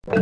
Assalamualaikum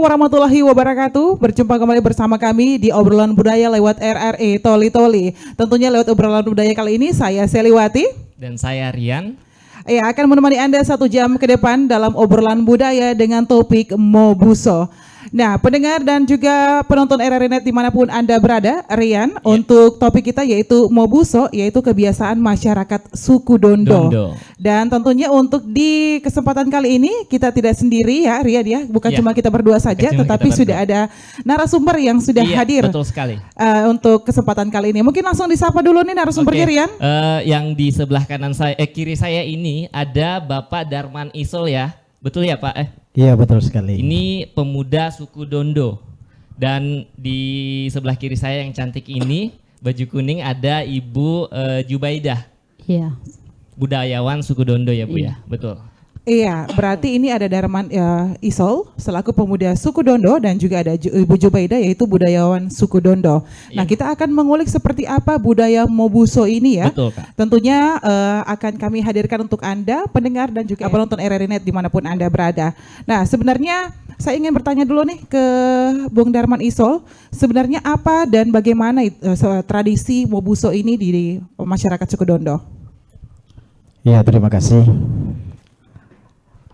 warahmatullahi wabarakatuh. Berjumpa kembali bersama kami di obrolan budaya lewat RRI Toli Toli. Tentunya lewat obrolan budaya kali ini saya Seliwati dan saya Rian. Ya, akan menemani Anda 1 jam ke depan dalam obrolan budaya dengan topik Mobuso. Nah, pendengar dan juga penonton RRI Net dimanapun Anda berada, Rian, untuk topik kita yaitu Mobuso, yaitu kebiasaan masyarakat suku Dondo. Dan tentunya untuk di kesempatan kali ini kita tidak sendiri ya, Rian ya, bukan cuma kita berdua saja, tetapi sudah ada narasumber yang sudah hadir. Betul sekali. Untuk kesempatan kali ini, mungkin langsung disapa dulu nih narasumbernya, Rian. Yang di sebelah kanan saya, kiri saya ini ada Bapak Darman Isol ya, betul ya Pak? Iya betul sekali. Ini pemuda suku Dondo. Dan di sebelah kiri saya yang cantik ini, baju kuning, ada Ibu Jubaidah. Iya. Budayawan suku Dondo ya Bu ya, betul. Iya, berarti ini ada Darman Isol selaku pemuda suku Dondo dan juga ada Ibu Jubaidah yaitu budayawan suku Dondo. Nah, kita akan mengulik seperti apa budaya Mobuso ini ya. Betul, Kak. Tentunya akan kami hadirkan untuk Anda pendengar dan juga penonton RRI Net dimanapun Anda berada. Nah, sebenarnya saya ingin bertanya dulu nih ke Bung Darman Isol, sebenarnya apa dan bagaimana tradisi Mobuso ini di masyarakat suku Dondo? Ya, terima kasih.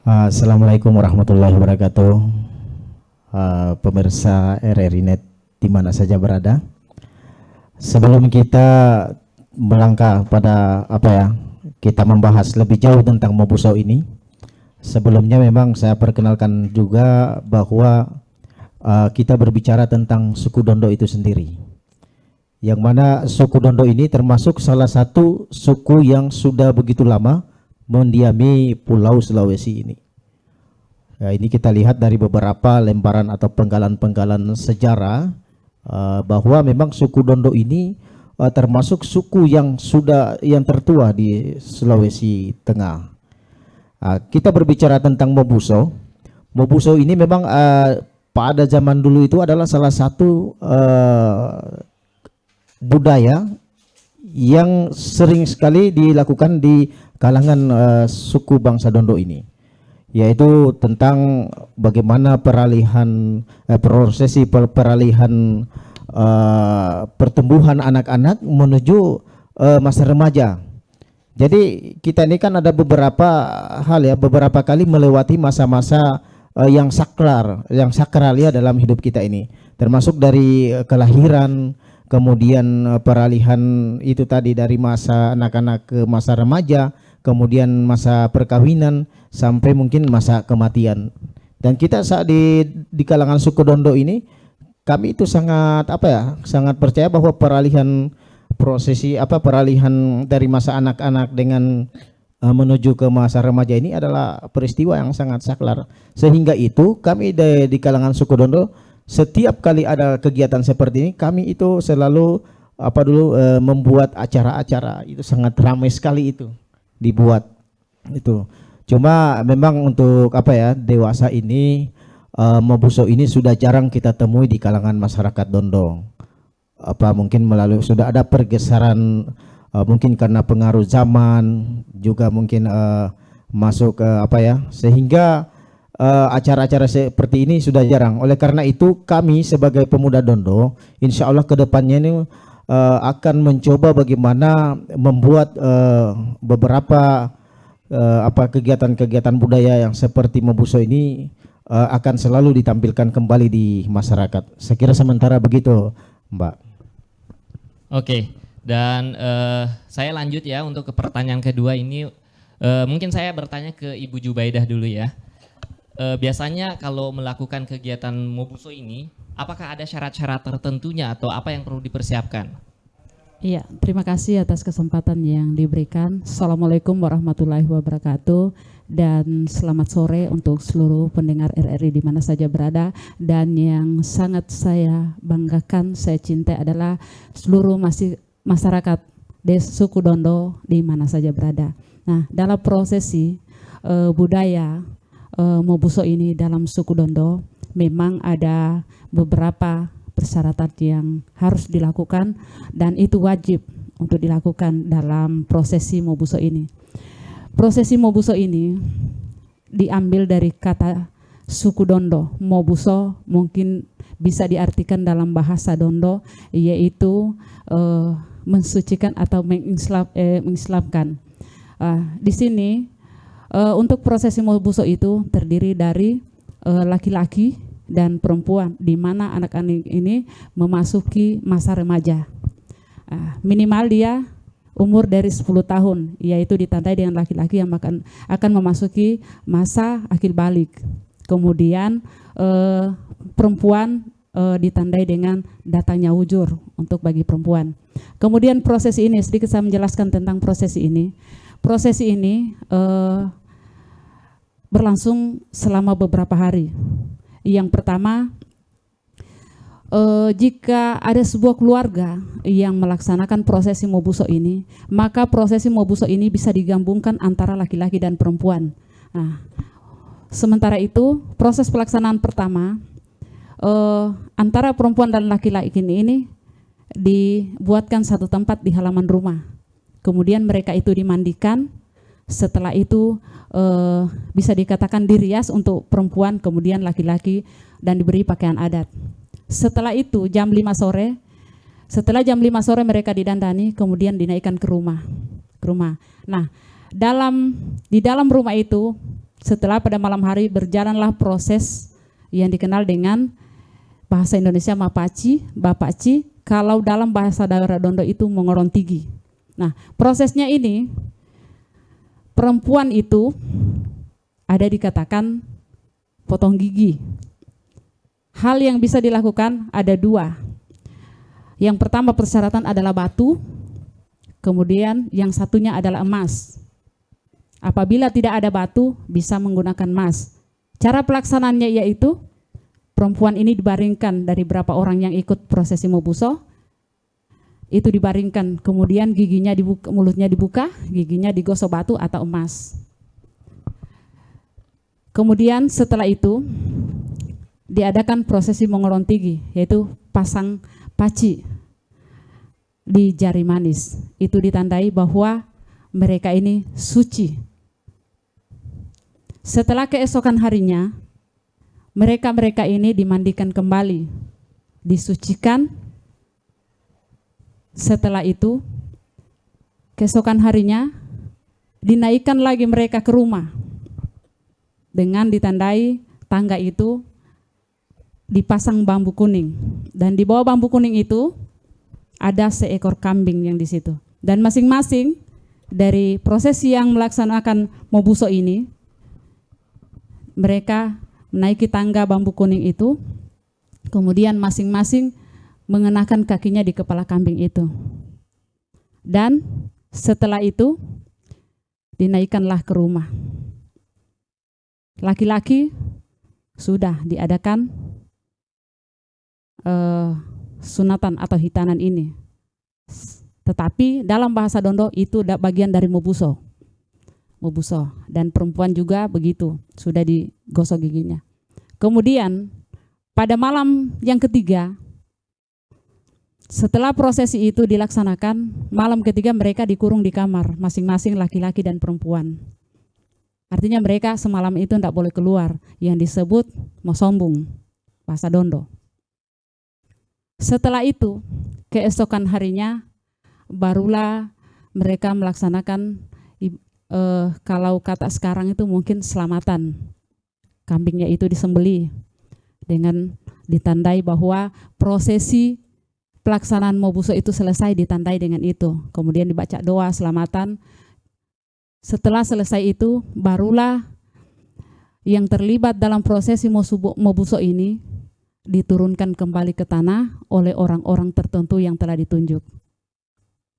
Assalamualaikum warahmatullahi wabarakatuh. Pemirsa RRI Net di mana saja berada. Sebelum kita melangkah pada kita membahas lebih jauh tentang Mobuso ini, sebelumnya memang saya perkenalkan juga bahwa kita berbicara tentang suku Dondo itu sendiri. Yang mana suku Dondo ini termasuk salah satu suku yang sudah begitu lama mendiami Pulau Sulawesi ini. Ya, ini kita lihat dari beberapa lembaran atau penggalan-penggalan sejarah bahwa memang suku Dondo ini termasuk suku yang tertua di Sulawesi Tengah. Kita berbicara tentang Mobuso. Mobuso ini memang pada zaman dulu itu adalah salah satu budaya yang sering sekali dilakukan di kalangan suku bangsa Dondo ini, yaitu tentang bagaimana prosesi peralihan pertumbuhan anak-anak menuju masa remaja. Jadi kita ini kan ada beberapa hal ya, beberapa kali melewati masa-masa yang sakral ya dalam hidup kita ini, termasuk dari kelahiran, kemudian peralihan itu tadi dari masa anak-anak ke masa remaja, kemudian masa perkawinan sampai mungkin masa kematian. Dan kita saat di kalangan suku Dondo ini, kami itu sangat sangat percaya bahwa peralihan dari masa anak-anak dengan menuju ke masa remaja ini adalah peristiwa yang sangat sakral. Sehingga itu kami di kalangan suku Dondo, setiap kali ada kegiatan seperti ini, kami itu selalu membuat acara-acara. Itu sangat ramai sekali itu dibuat itu. Cuma memang untuk dewasa ini Mobuso ini sudah jarang kita temui di kalangan masyarakat Dondo. Mungkin sudah ada pergeseran, mungkin karena pengaruh zaman, juga mungkin masuk ke sehingga acara-acara seperti ini sudah jarang. Oleh karena itu kami sebagai pemuda Dondo, insya Allah kedepannya ini akan mencoba bagaimana membuat beberapa kegiatan-kegiatan budaya yang seperti Mobuso ini akan selalu ditampilkan kembali di masyarakat. Saya kira sementara begitu, Mbak. Oke, dan saya lanjut ya untuk ke pertanyaan kedua ini. Mungkin saya bertanya ke Ibu Jubaidah dulu ya. Biasanya kalau melakukan kegiatan Mobuso ini, apakah ada syarat-syarat tertentunya atau apa yang perlu dipersiapkan? Iya, terima kasih atas kesempatan yang diberikan. Assalamualaikum warahmatullahi wabarakatuh. Dan selamat sore untuk seluruh pendengar RRI di mana saja berada. Dan yang sangat saya banggakan, saya cintai adalah seluruh masyarakat suku Dondo di mana saja berada. Nah, dalam prosesi budaya Mobuso ini dalam suku Dondo memang ada beberapa persyaratan yang harus dilakukan dan itu wajib untuk dilakukan dalam prosesi Mobuso ini. Prosesi Mobuso ini diambil dari kata suku Dondo. Mobuso mungkin bisa diartikan dalam bahasa Dondo yaitu mensucikan atau mengislamkan. Di sini untuk prosesi Mobuso itu terdiri dari laki-laki dan perempuan, di mana anak-anak ini memasuki masa remaja. Minimal dia umur dari 10 tahun, yaitu ditandai dengan laki-laki yang akan memasuki masa akil balik. Kemudian perempuan ditandai dengan datangnya wujur untuk bagi perempuan. Kemudian prosesi ini, sedikit saya menjelaskan tentang prosesi ini. Prosesi ini berlangsung selama beberapa hari. Yang pertama, jika ada sebuah keluarga yang melaksanakan prosesi Mobuso ini, maka prosesi Mobuso ini bisa digabungkan antara laki-laki dan perempuan. Nah, sementara itu, proses pelaksanaan pertama antara perempuan dan laki-laki ini dibuatkan satu tempat di halaman rumah. Kemudian mereka itu dimandikan. Setelah itu bisa dikatakan dirias untuk perempuan, kemudian laki-laki, dan diberi pakaian adat. Setelah itu jam 5 sore, mereka didandani, kemudian dinaikkan ke rumah. Nah, di dalam rumah itu, setelah pada malam hari berjalanlah proses yang dikenal dengan bahasa Indonesia Bapaci, kalau dalam bahasa daerah Dondo itu mengorontigi. Nah, prosesnya ini perempuan itu ada dikatakan potong gigi. Hal yang bisa dilakukan ada dua. Yang pertama persyaratan adalah batu, kemudian yang satunya adalah emas. Apabila tidak ada batu, bisa menggunakan emas. Cara pelaksanaannya yaitu perempuan ini dibaringkan dari berapa orang yang ikut prosesi Mobuso, itu dibaringkan, kemudian giginya dibuka, mulutnya dibuka, giginya digosok batu atau emas. Kemudian setelah itu diadakan prosesi mengorontigi, yaitu pasang paci di jari manis. Itu ditandai bahwa mereka ini suci. Setelah keesokan harinya, mereka ini dimandikan kembali, disucikan. Setelah itu, keesokan harinya dinaikkan lagi mereka ke rumah dengan ditandai tangga itu dipasang bambu kuning, dan di bawah bambu kuning itu ada seekor kambing yang di situ. Dan masing-masing dari prosesi yang melaksanakan Mobuso ini, mereka menaiki tangga bambu kuning itu, kemudian masing-masing mengenakan kakinya di kepala kambing itu. Dan setelah itu dinaikkanlah ke rumah. Laki-laki sudah diadakan sunatan atau hitanan ini. Tetapi dalam bahasa Dondo itu bagian dari Mobuso. Dan perempuan juga begitu, sudah digosok giginya. Kemudian pada malam yang ketiga, setelah prosesi itu dilaksanakan, malam ketiga mereka dikurung di kamar, masing-masing laki-laki dan perempuan. Artinya mereka semalam itu tidak boleh keluar, yang disebut mosombung, bahasa Dondo. Setelah itu, keesokan harinya, barulah mereka melaksanakan, kalau kata sekarang itu mungkin selamatan. Kambingnya itu disembelih dengan ditandai bahwa prosesi pelaksanaan Mobuso itu selesai, ditandai dengan itu. Kemudian dibaca doa selamatan. Setelah selesai itu, barulah yang terlibat dalam prosesi Mobuso ini diturunkan kembali ke tanah oleh orang-orang tertentu yang telah ditunjuk.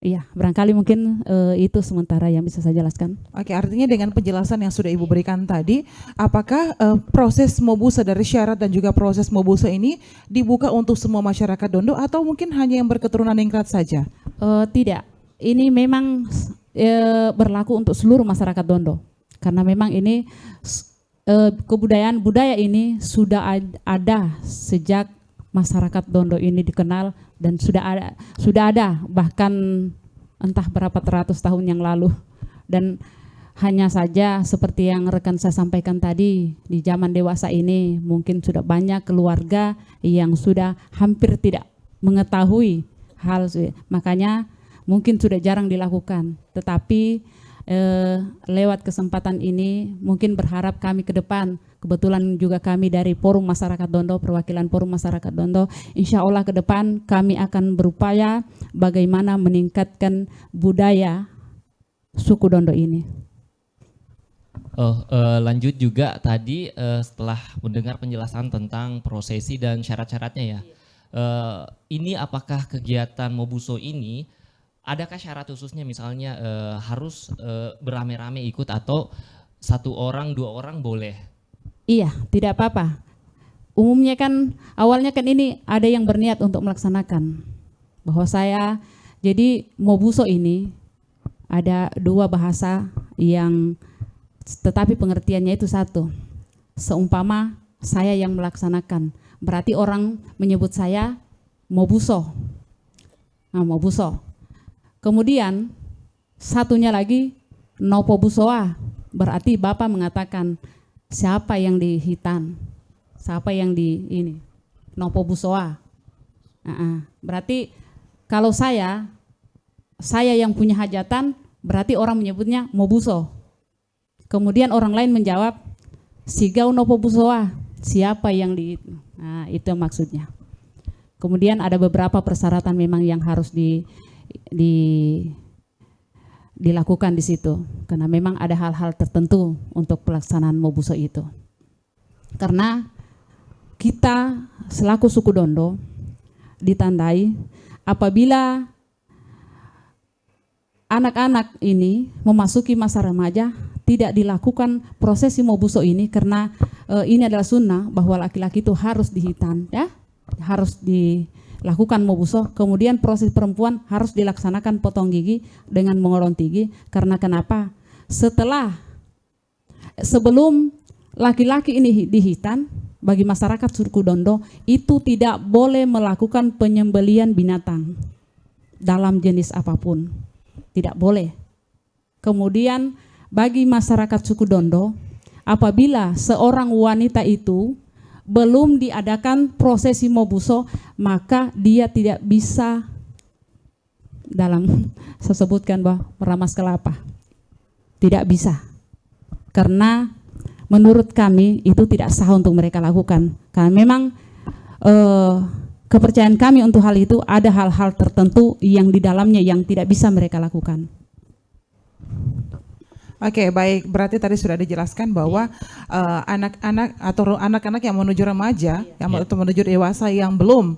Iya, barangkali mungkin itu sementara yang bisa saya jelaskan. Oke, artinya dengan penjelasan yang sudah Ibu berikan tadi, apakah proses Mobuso dari syarat dan juga proses Mobuso ini dibuka untuk semua masyarakat Dondo atau mungkin hanya yang berketurunan Ningrat saja? Tidak, ini memang berlaku untuk seluruh masyarakat Dondo. Karena memang ini kebudayaan budaya ini sudah ada sejak masyarakat Dondo ini dikenal, dan sudah ada bahkan entah berapa ratus tahun yang lalu. Dan hanya saja seperti yang rekan saya sampaikan tadi, di zaman dewasa ini mungkin sudah banyak keluarga yang sudah hampir tidak mengetahui hal, makanya mungkin sudah jarang dilakukan. Tetapi lewat kesempatan ini mungkin berharap kami ke depan, kebetulan juga kami dari Forum Masyarakat Dondo, perwakilan Forum Masyarakat Dondo, insya Allah ke depan kami akan berupaya bagaimana meningkatkan budaya suku Dondo ini. Lanjut juga tadi setelah mendengar penjelasan tentang prosesi dan syarat-syaratnya ya. Ini apakah kegiatan Mobuso ini adakah syarat khususnya, misalnya harus beramai-ramai ikut atau 1 orang 2 orang boleh? Iya, tidak apa-apa. Umumnya kan awalnya kan ini ada yang berniat untuk melaksanakan. Bahwa jadi Mobuso ini ada 2 bahasa yang tetapi pengertiannya itu satu. Seumpama saya yang melaksanakan, berarti orang menyebut saya Mobuso. Nah, Mobuso. Kemudian satunya lagi Nopobusoa, berarti Bapak mengatakan siapa yang di hitan, siapa yang di ini, Nopobusoa. Berarti kalau saya yang punya hajatan, berarti orang menyebutnya Mobuso. Kemudian orang lain menjawab Sigau Nopobusoa, siapa yang di, nah itu maksudnya. Kemudian ada beberapa persyaratan memang yang harus dilakukan di situ, karena memang ada hal-hal tertentu untuk pelaksanaan Mobuso itu. Karena kita selaku suku Dondo ditandai apabila anak-anak ini memasuki masa remaja tidak dilakukan prosesi Mobuso ini, karena ini adalah sunnah bahwa laki-laki itu harus dihitan, ya, harus dilakukan Mobuso. Kemudian proses perempuan harus dilaksanakan potong gigi dengan mengorong gigi. Karena kenapa? Sebelum laki-laki ini dihitan, bagi masyarakat suku Dondo itu tidak boleh melakukan penyembelian binatang dalam jenis apapun, tidak boleh. Kemudian bagi masyarakat suku Dondo, apabila seorang wanita itu belum diadakan prosesi Mobuso, maka dia tidak bisa, dalam saya sebutkan bahwa meramas kelapa, tidak bisa. Karena menurut kami itu tidak sah untuk mereka lakukan. Karena memang kepercayaan kami untuk hal itu, ada hal-hal tertentu yang di dalamnya yang tidak bisa mereka lakukan. Oke, baik. Berarti tadi sudah dijelaskan bahwa anak-anak atau anak-anak yang menuju remaja, yang menuju dewasa yang belum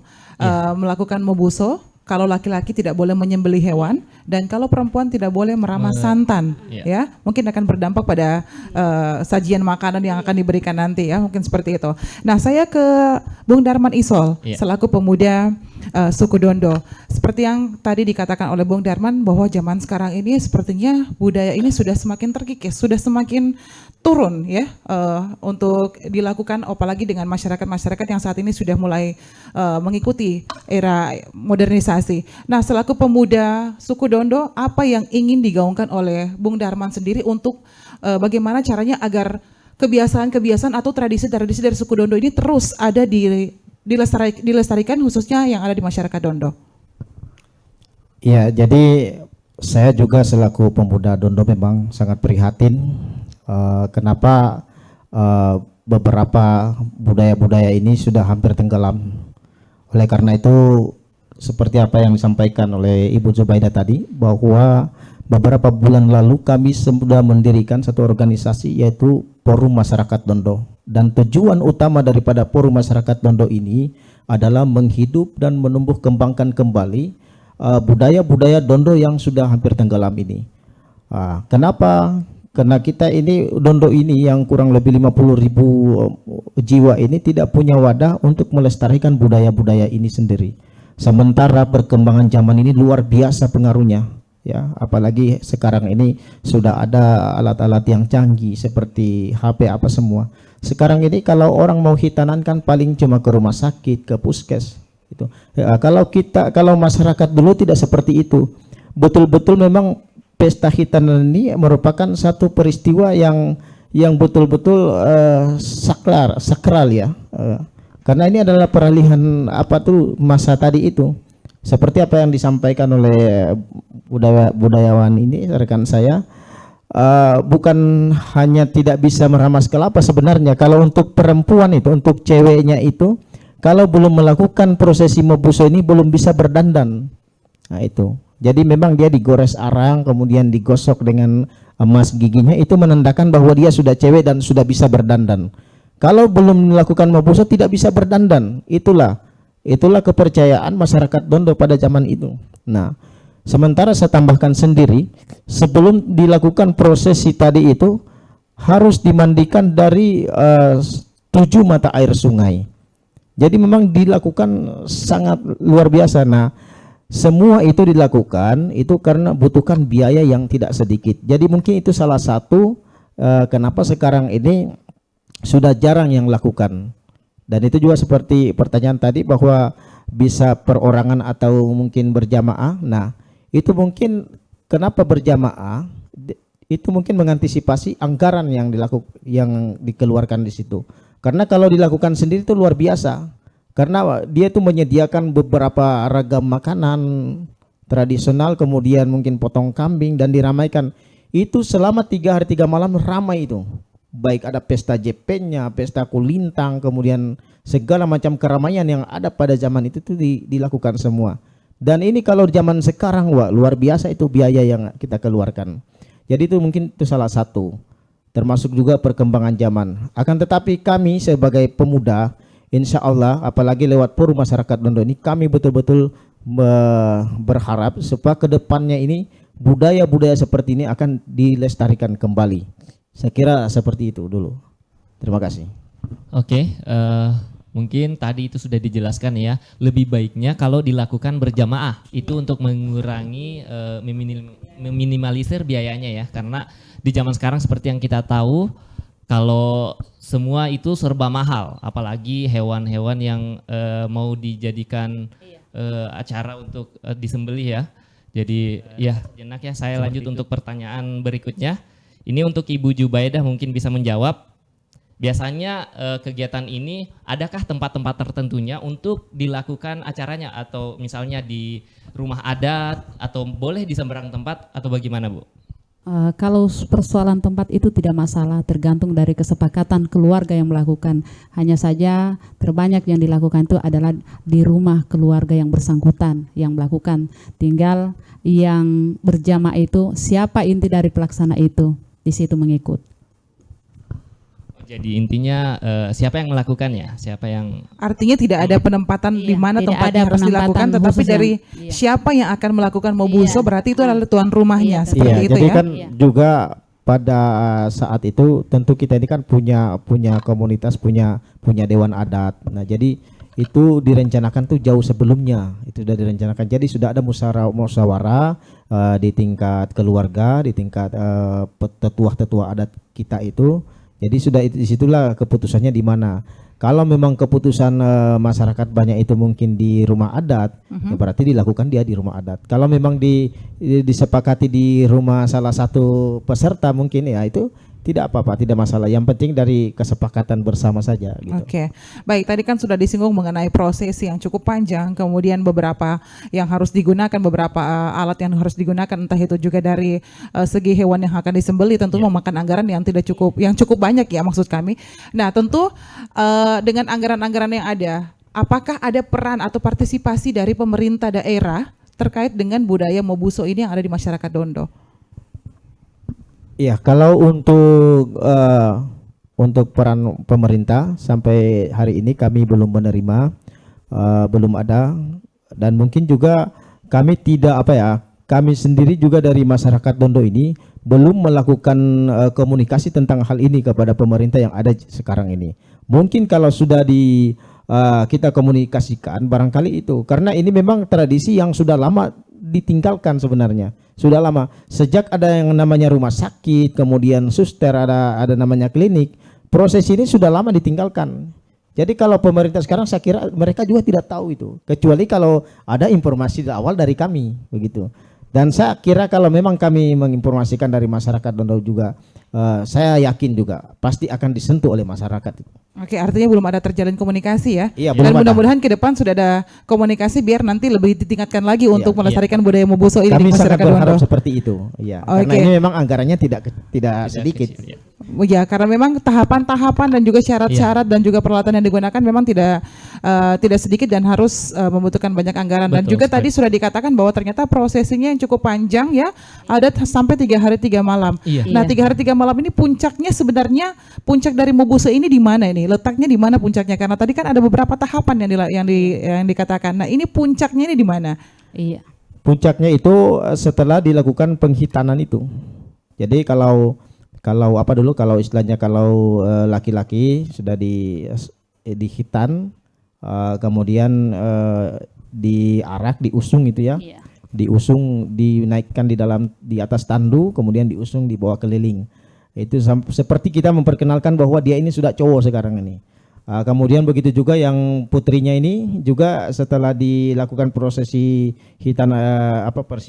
melakukan Mobuso, kalau laki-laki tidak boleh menyembelih hewan, dan kalau perempuan tidak boleh meramas santan, ya, mungkin akan berdampak pada sajian makanan yang akan diberikan nanti, ya, mungkin seperti itu. Nah, saya ke Bung Darman Isol selaku pemuda suku Dondo. Seperti yang tadi dikatakan oleh Bung Darman bahwa zaman sekarang ini sepertinya budaya ini sudah semakin terkikis, sudah semakin turun, ya, untuk dilakukan, apalagi dengan masyarakat-masyarakat yang saat ini sudah mulai mengikuti era modernisasi. Nah, selaku pemuda suku Dondo, apa yang ingin digaungkan oleh Bung Darman sendiri untuk bagaimana caranya agar kebiasaan-kebiasaan atau tradisi-tradisi dari suku Dondo ini terus ada dilestarikan khususnya yang ada di masyarakat Dondo? Ya, jadi saya juga selaku pemuda Dondo memang sangat prihatin kenapa beberapa budaya-budaya ini sudah hampir tenggelam. Oleh karena itu, seperti apa yang disampaikan oleh Ibu Zubaidah tadi, bahwa beberapa bulan lalu kami sudah mendirikan satu organisasi, yaitu Forum Masyarakat Dondo. Dan tujuan utama daripada Forum Masyarakat Dondo ini adalah menghidup dan menumbuh kembangkan kembali budaya-budaya Dondo yang sudah hampir tenggelam ini. Kenapa? Karena kita ini, Dondo ini yang kurang lebih 50.000 jiwa ini tidak punya wadah untuk melestarikan budaya-budaya ini sendiri. Sementara perkembangan zaman ini luar biasa pengaruhnya, ya, apalagi sekarang ini sudah ada alat-alat yang canggih seperti HP apa semua. Sekarang ini kalau orang mau hitanan kan paling cuma ke rumah sakit, ke puskes itu. Ya, kalau masyarakat dulu tidak seperti itu. Betul-betul memang pesta hitanan ini merupakan satu peristiwa yang betul-betul sakral ya. Karena ini adalah peralihan masa tadi itu. Seperti apa yang disampaikan oleh budayawan ini rekan saya, bukan hanya tidak bisa meramas kelapa sebenarnya. Kalau untuk perempuan itu, untuk ceweknya itu, kalau belum melakukan prosesi mobuso ini belum bisa berdandan. Nah itu. Jadi memang dia digores arang, kemudian digosok dengan emas giginya, itu menandakan bahwa dia sudah cewek dan sudah bisa berdandan. Kalau belum melakukan mobuso tidak bisa berdandan. Itulah kepercayaan masyarakat Dondo pada zaman itu. Nah, sementara saya tambahkan sendiri, sebelum dilakukan prosesi tadi itu harus dimandikan dari 7 mata air sungai. Jadi memang dilakukan sangat luar biasa. Nah, semua itu dilakukan itu karena butuhkan biaya yang tidak sedikit. Jadi mungkin itu salah satu kenapa sekarang ini sudah jarang yang lakukan. Dan itu juga seperti pertanyaan tadi bahwa bisa perorangan atau mungkin berjamaah. Nah, itu mungkin kenapa berjamaah? Itu mungkin mengantisipasi anggaran yang dikeluarkan di situ. Karena kalau dilakukan sendiri itu luar biasa. Karena dia itu menyediakan beberapa ragam makanan tradisional, kemudian mungkin potong kambing dan diramaikan. Itu selama 3 hari 3 malam ramai itu. Baik ada pesta JP-nya, pesta kulintang, kemudian segala macam keramaian yang ada pada zaman itu tuh dilakukan semua. Dan ini kalau zaman sekarang luar biasa itu biaya yang kita keluarkan. Jadi itu mungkin itu salah satu, termasuk juga perkembangan zaman. Akan tetapi kami sebagai pemuda, insya Allah apalagi lewat forum masyarakat Dondo ini, kami betul-betul berharap supaya kedepannya ini budaya-budaya seperti ini akan dilestarikan kembali. Saya kira seperti itu dulu. Terima kasih. Oke, mungkin tadi itu sudah dijelaskan ya. Lebih baiknya kalau dilakukan berjamaah itu untuk mengurangi, meminimalisir biayanya ya. Karena di zaman sekarang seperti yang kita tahu, kalau semua itu serba mahal, apalagi hewan-hewan yang mau dijadikan acara untuk disembelih ya. Jadi ya jenak ya, saya lanjut untuk pertanyaan berikutnya. Ini untuk Ibu Jubaidah mungkin bisa menjawab. Biasanya kegiatan ini adakah tempat-tempat tertentunya untuk dilakukan acaranya, atau misalnya di rumah adat atau boleh di sembarang tempat atau bagaimana, Bu? Kalau persoalan tempat itu tidak masalah, tergantung dari kesepakatan keluarga yang melakukan. Hanya saja terbanyak yang dilakukan itu adalah di rumah keluarga yang bersangkutan yang melakukan. Tinggal yang berjamaah itu siapa inti dari pelaksana itu, di situ mengikut. Jadi intinya siapa yang melakukannya, siapa yang Artinya tidak ada penempatan di mana tidak tempatnya ada harus dilakukan, penempatan tetapi khusus dari yang- siapa yang akan melakukan mobuso berarti itu adalah tuan rumahnya, Iya, seperti itu jadi ya. kan juga pada saat itu tentu kita ini kan punya komunitas, punya dewan adat. Nah, jadi itu direncanakan tuh jauh sebelumnya, itu sudah direncanakan. Jadi sudah ada musyawarah di tingkat keluarga, di tingkat tetua adat kita itu. Jadi sudah disitulah keputusannya di mana. Kalau memang keputusan masyarakat banyak itu mungkin di rumah adat, ya berarti dilakukan dia di rumah adat. Kalau memang disepakati di rumah salah satu peserta mungkin ya itu tidak apa-apa, tidak masalah. Yang penting dari kesepakatan bersama saja. Gitu. Oke, baik. Tadi kan sudah disinggung mengenai prosesi yang cukup panjang, kemudian beberapa yang harus digunakan, beberapa alat yang harus digunakan, entah itu juga dari segi hewan yang akan disembelih, tentu memakan anggaran yang cukup banyak ya maksud kami. Nah, tentu dengan anggaran-anggaran yang ada, apakah ada peran atau partisipasi dari pemerintah daerah terkait dengan budaya mobuso ini yang ada di masyarakat Dondo? Iya, kalau untuk peran pemerintah sampai hari ini kami belum menerima, belum ada, dan mungkin juga kami kami sendiri juga dari masyarakat Dondo ini belum melakukan komunikasi tentang hal ini kepada pemerintah yang ada sekarang ini. Mungkin kalau sudah kita komunikasikan barangkali itu, karena ini memang tradisi yang sudah lama ditinggalkan sebenarnya. Sudah lama. Sejak ada yang namanya rumah sakit, kemudian suster, ada namanya klinik, proses ini sudah lama ditinggalkan. Jadi kalau pemerintah sekarang saya kira mereka juga tidak tahu itu, kecuali kalau ada informasi awal dari kami begitu. Dan saya kira kalau memang kami menginformasikan dari masyarakat Dondo juga, saya yakin juga pasti akan disentuh oleh masyarakat. Oke, artinya belum ada terjalin komunikasi ya. Iya, Dan belum ada. mudah-mudahan ke depan sudah ada komunikasi biar nanti lebih ditingkatkan lagi untuk Iya. melestarikan budaya Mobuso ini Kami di sangat masyarakat berharap Dondo. seperti itu. Ya, Oke. karena ini memang anggarannya tidak sedikit. kecil, ya. Ya, karena memang tahapan-tahapan dan juga syarat-syarat dan juga peralatan yang digunakan memang tidak sedikit dan harus membutuhkan banyak anggaran. Dan Betul juga sekali. tadi sudah dikatakan bahwa ternyata prosesinya yang cukup panjang ya, ada sampai 3 hari 3 malam. Iya. Nah, Iya. 3 hari 3 malam ini puncaknya sebenarnya puncak dari Mobuso ini di mana ini? Letaknya di mana puncaknya? Karena tadi kan ada beberapa tahapan yang dikatakan. Nah, ini puncaknya ini di mana? Iya. Puncaknya itu setelah dilakukan penghitanan itu. Jadi kalau istilahnya kalau laki-laki sudah dihitan, kemudian diarak, diusung itu ya. Iya. Diusung, dinaikkan di atas tandu, kemudian diusung, dibawa keliling. Itu seperti kita memperkenalkan bahwa dia ini sudah cowok sekarang ini. Kemudian begitu juga yang putrinya ini juga setelah dilakukan prosesi hitan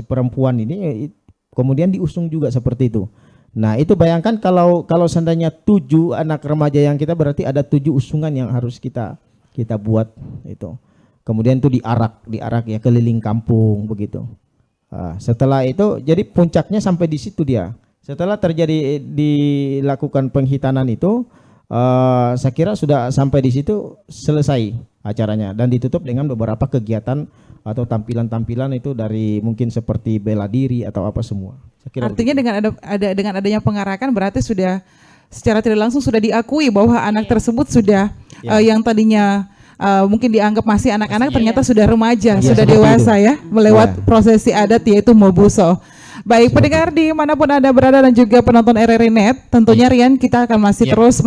perempuan ini, kemudian diusung juga seperti itu. Nah, itu bayangkan kalau seandainya 7 anak remaja yang kita, berarti ada 7 usungan yang harus kita buat itu. Kemudian itu diarak ya keliling kampung begitu. Setelah itu jadi puncaknya sampai di situ dia. Setelah dilakukan penghitanan itu, saya kira sudah sampai di situ selesai acaranya dan ditutup dengan beberapa kegiatan atau tampilan-tampilan itu dari mungkin seperti bela diri atau apa semua. Saya kira Artinya begitu. dengan adanya pengarakan berarti sudah secara tidak langsung sudah diakui bahwa anak tersebut sudah yang tadinya mungkin dianggap masih anak-anak ternyata sudah remaja, Iya, sudah seperti dewasa itu. ya, melewat Ya. prosesi adat yaitu Mobuso. Baik pendengar dimanapun Anda berada dan juga penonton RRI Net, tentunya Rian kita akan masih Iya. terus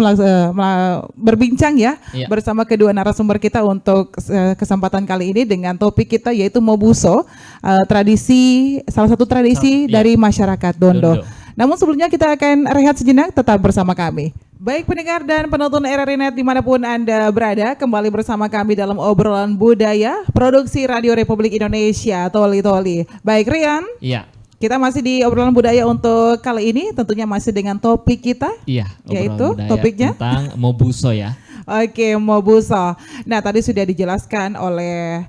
berbincang ya Iya. bersama kedua narasumber kita untuk kesempatan kali ini dengan topik kita yaitu Mobuso, salah satu tradisi Iya. dari masyarakat Dondo. Dondo. Namun sebelumnya kita akan rehat sejenak, tetap bersama kami. Baik pendengar dan penonton RRI Net dimanapun Anda berada, kembali bersama kami dalam obrolan budaya, produksi Radio Republik Indonesia, Toli Toli. Baik Rian, Iya. kita masih di obrolan budaya untuk kali ini, tentunya masih dengan topik kita. Iya, Yaitu obrolan budaya topiknya? tentang Mobuso ya. Oke, Mobuso. Nah, tadi sudah dijelaskan oleh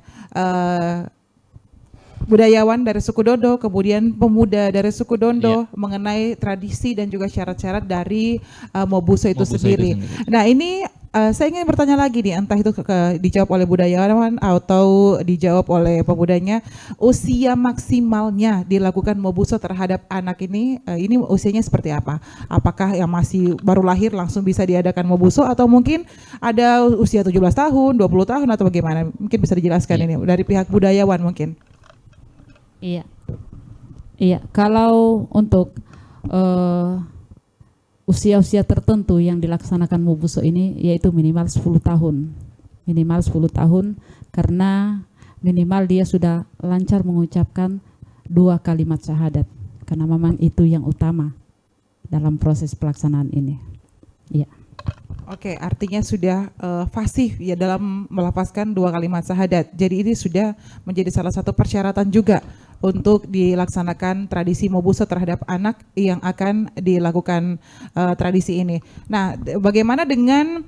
budayawan dari suku Dondo, kemudian pemuda dari suku Dondo mengenai tradisi dan juga syarat-syarat dari Mobuso itu Mobuso itu sendiri. sendiri. Nah, ini saya ingin bertanya lagi nih, entah itu dijawab oleh budayawan atau dijawab oleh pemudanya, usia maksimalnya dilakukan Mobuso terhadap anak ini usianya seperti apa? Apakah yang masih baru lahir langsung bisa diadakan Mobuso atau mungkin ada usia 17 tahun, 20 tahun atau bagaimana? Mungkin bisa dijelaskan ini dari pihak budayawan mungkin. Iya. Iya, kalau untuk usia-usia tertentu yang dilaksanakan Mobuso ini yaitu minimal 10 tahun. Minimal 10 tahun karena minimal dia sudah lancar mengucapkan 2 kalimat syahadat. Karena memang itu yang utama dalam proses pelaksanaan ini. Iya. Oke, artinya sudah fasih ya dalam melafazkan 2 kalimat syahadat. Jadi ini sudah menjadi salah satu persyaratan juga untuk dilaksanakan tradisi Mobuso terhadap anak yang akan dilakukan tradisi ini. Nah, bagaimana dengan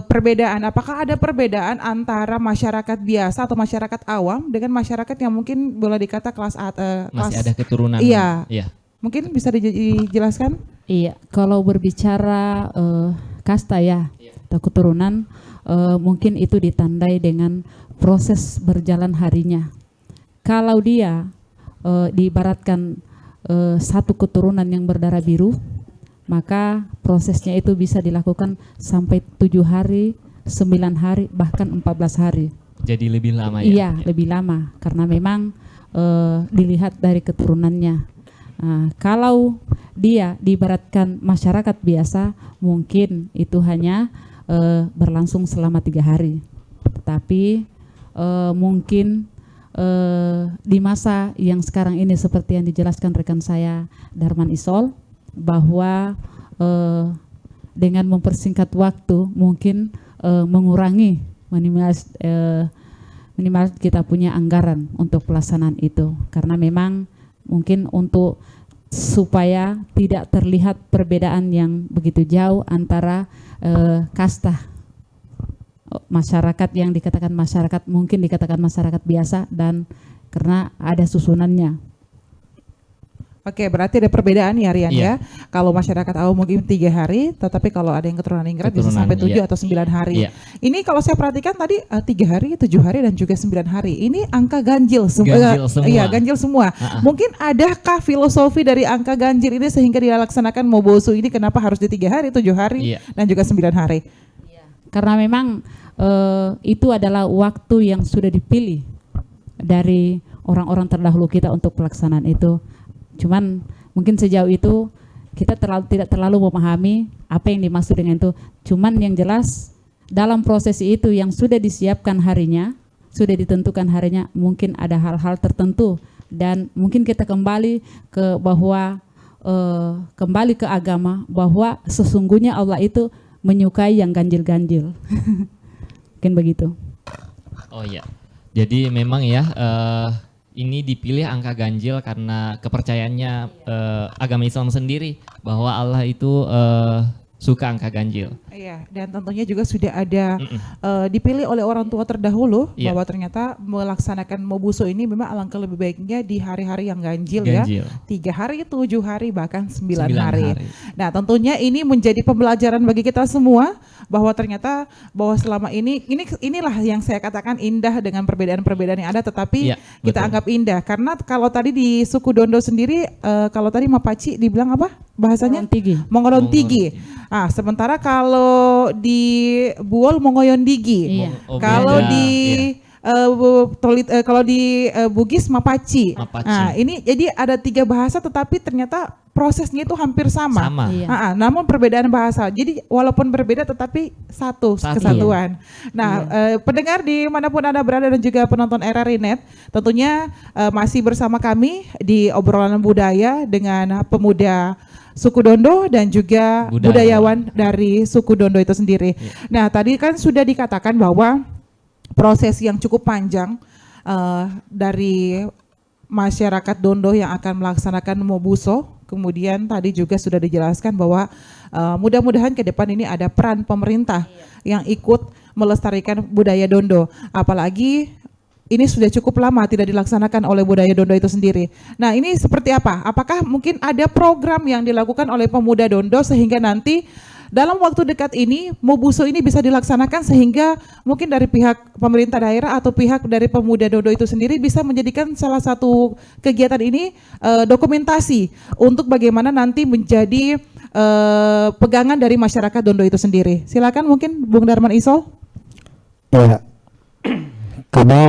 perbedaan? Apakah ada perbedaan antara masyarakat biasa atau masyarakat awam dengan masyarakat yang mungkin boleh dikata kelas Masih ada keturunan. Iya. Iya. Mungkin bisa dijelaskan? Iya, kalau berbicara kasta ya atau keturunan, mungkin itu ditandai dengan proses berjalan harinya. Kalau dia diibaratkan satu keturunan yang berdarah biru, maka prosesnya itu bisa dilakukan sampai 7 hari, 9 hari, bahkan 14 hari. Jadi lebih lama ya. Iya, lebih lama karena memang dilihat dari keturunannya. Kalau dia diibaratkan masyarakat biasa, mungkin itu hanya berlangsung selama 3 hari. Tetapi mungkin di masa yang sekarang ini seperti yang dijelaskan rekan saya Darman Isol, bahwa dengan mempersingkat waktu mungkin mengurangi minimal kita punya anggaran untuk pelaksanaan itu, karena memang mungkin untuk supaya tidak terlihat perbedaan yang begitu jauh antara kasta masyarakat yang dikatakan masyarakat, mungkin dikatakan masyarakat biasa, dan karena ada susunannya. Oke, berarti ada perbedaan ya Rian Iya. ya. Kalau masyarakat awam mungkin 3 hari, tetapi kalau ada yang keturunan ningrat bisa Keturunan, sampai 7 iya. atau 9 hari. Iya. Ini kalau saya perhatikan tadi 3 hari, 7 hari dan juga 9 hari. Ini angka ganjil semua. Ganjil semua. Iya, ganjil semua. Mungkin adakah filosofi dari angka ganjil ini sehingga dilaksanakan Moboso ini kenapa harus di 3 hari, 7 hari Iya. dan juga 9 hari? Karena memang itu adalah waktu yang sudah dipilih dari orang-orang terdahulu kita untuk pelaksanaan itu. Cuman mungkin sejauh itu kita tidak terlalu memahami apa yang dimaksud dengan itu. Cuman yang jelas dalam proses itu yang sudah disiapkan harinya, sudah ditentukan harinya, mungkin ada hal-hal tertentu, dan mungkin kita kembali ke bahwa kembali ke agama, bahwa sesungguhnya Allah itu menyukai yang ganjil-ganjil. Mungkin begitu. Oh iya. Jadi memang ya ini dipilih angka ganjil karena kepercayaannya agama Islam sendiri bahwa Allah itu suka angka ganjil. Iya, dan tentunya juga sudah ada dipilih oleh orang tua terdahulu Iya. bahwa ternyata melaksanakan Mobuso ini memang alangkah lebih baiknya di hari-hari yang ganjil, Ganjil. ya. 3 hari, 7 hari, bahkan 9 9 hari. hari. Nah, tentunya ini menjadi pembelajaran bagi kita semua bahwa ternyata bahwa selama inilah yang saya katakan indah dengan perbedaan-perbedaan yang ada, tetapi Iya, kita betul. anggap indah karena kalau tadi di suku Dondo sendiri kalau tadi Mapaci dibilang apa bahasanya? Tigi. Mongoron Tigi. Ah, sementara kalau di Buol Mongoyon Digi. Iya. Oh, Kalau beda. di kalau di Bugis Mapaci. Mapaci. Nah, ini jadi ada 3 bahasa tetapi ternyata prosesnya itu hampir sama. Sama. Iya. Namun perbedaan bahasa. Jadi walaupun berbeda tetapi satu Satu. kesatuan. Nah, pendengar dimanapun Anda berada dan juga penonton RRI Net, tentunya masih bersama kami di obrolan budaya dengan pemuda suku Dondo dan juga budayawan dari suku Dondo itu sendiri. Nah, tadi kan sudah dikatakan bahwa proses yang cukup panjang dari masyarakat Dondo yang akan melaksanakan Mobuso. Kemudian tadi juga sudah dijelaskan bahwa mudah-mudahan ke depan ini ada peran pemerintah yang ikut melestarikan budaya Dondo. Apalagi ini sudah cukup lama tidak dilaksanakan oleh budaya Dondo itu sendiri. Nah, ini seperti apa? Apakah mungkin ada program yang dilakukan oleh pemuda Dondo sehingga nanti dalam waktu dekat ini Mobuso ini bisa dilaksanakan sehingga mungkin dari pihak pemerintah daerah atau pihak dari pemuda Dondo itu sendiri bisa menjadikan salah satu kegiatan ini dokumentasi untuk bagaimana nanti menjadi pegangan dari masyarakat Dondo itu sendiri. Silakan mungkin Bung Darman Isol. Ya, kami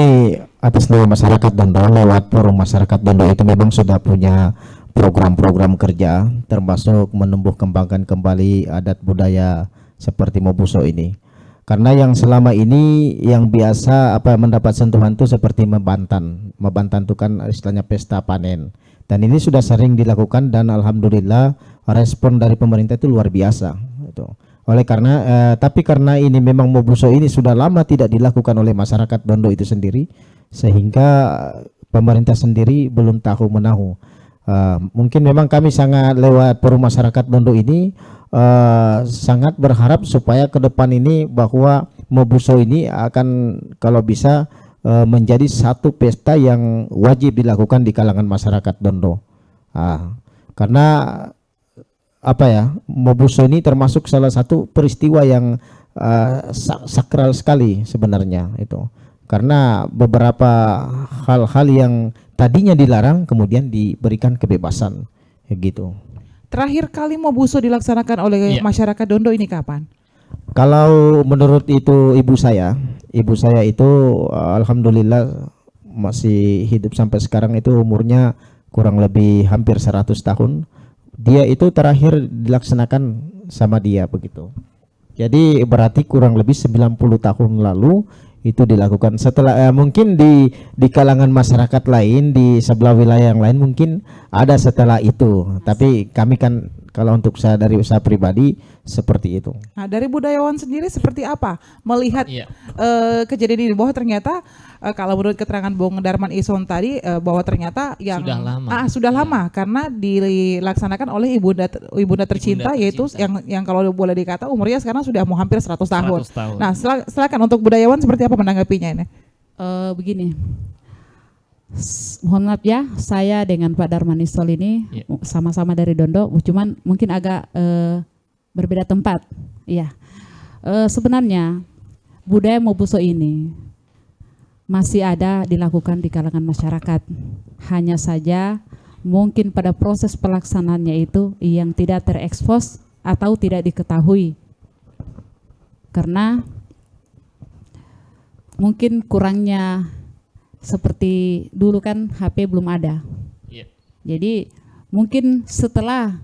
atas nama masyarakat Dondo lewat forum masyarakat Dondo itu memang sudah punya program-program kerja termasuk menumbuh kembangkan kembali adat budaya seperti Mobuso ini. Karena yang selama ini yang biasa mendapat sentuhan itu seperti Mebantan. Mebantan itu kan istilahnya pesta panen. Dan ini sudah sering dilakukan dan alhamdulillah respon dari pemerintah itu luar biasa itu. Oleh karena tapi karena ini memang Mobuso ini sudah lama tidak dilakukan oleh masyarakat Dondo itu sendiri sehingga pemerintah sendiri belum tahu menahu. Mungkin memang kami sangat lewat forum masyarakat Dondo ini sangat berharap supaya ke depan ini bahwa Mobuso ini akan kalau bisa menjadi satu pesta yang wajib dilakukan di kalangan masyarakat Dondo. Karena Mobuso ini termasuk salah satu peristiwa yang sakral sekali sebenarnya itu. Karena beberapa hal-hal yang tadinya dilarang kemudian diberikan kebebasan gitu. Terakhir kali Mobuso dilaksanakan oleh masyarakat Dondo ini kapan? Kalau menurut itu ibu saya itu alhamdulillah masih hidup sampai sekarang, itu umurnya kurang lebih hampir 100 tahun. Dia itu terakhir dilaksanakan sama dia begitu. Jadi berarti kurang lebih 90 tahun lalu itu dilakukan. Setelah mungkin di kalangan masyarakat lain di sebelah wilayah yang lain mungkin ada setelah itu, tapi kami kan kalau untuk saya dari usaha pribadi seperti itu. Nah, dari budayawan sendiri seperti apa melihat Iya. kejadian ini, bahwa ternyata kalau menurut keterangan Bung Darman Ison tadi bahwa ternyata yang Sudah lama. sudah Iya. lama karena dilaksanakan oleh ibunda tercinta, yaitu tercinta. yang kalau boleh dikata umurnya sekarang sudah mau hampir 100 tahun. 100 tahun. Nah, silakan untuk budayawan seperti apa menanggapinya ini? Begini, mohon maaf ya, saya dengan Pak Darman Isol ini Iya. sama-sama dari Dondo, cuman mungkin agak berbeda tempat. Iya, sebenarnya budaya Mobuso ini masih ada dilakukan di kalangan masyarakat. Hanya saja mungkin pada proses pelaksanaannya itu yang tidak terekspos atau tidak diketahui. Karena mungkin kurangnya seperti dulu kan HP belum ada. Iya. Jadi mungkin setelah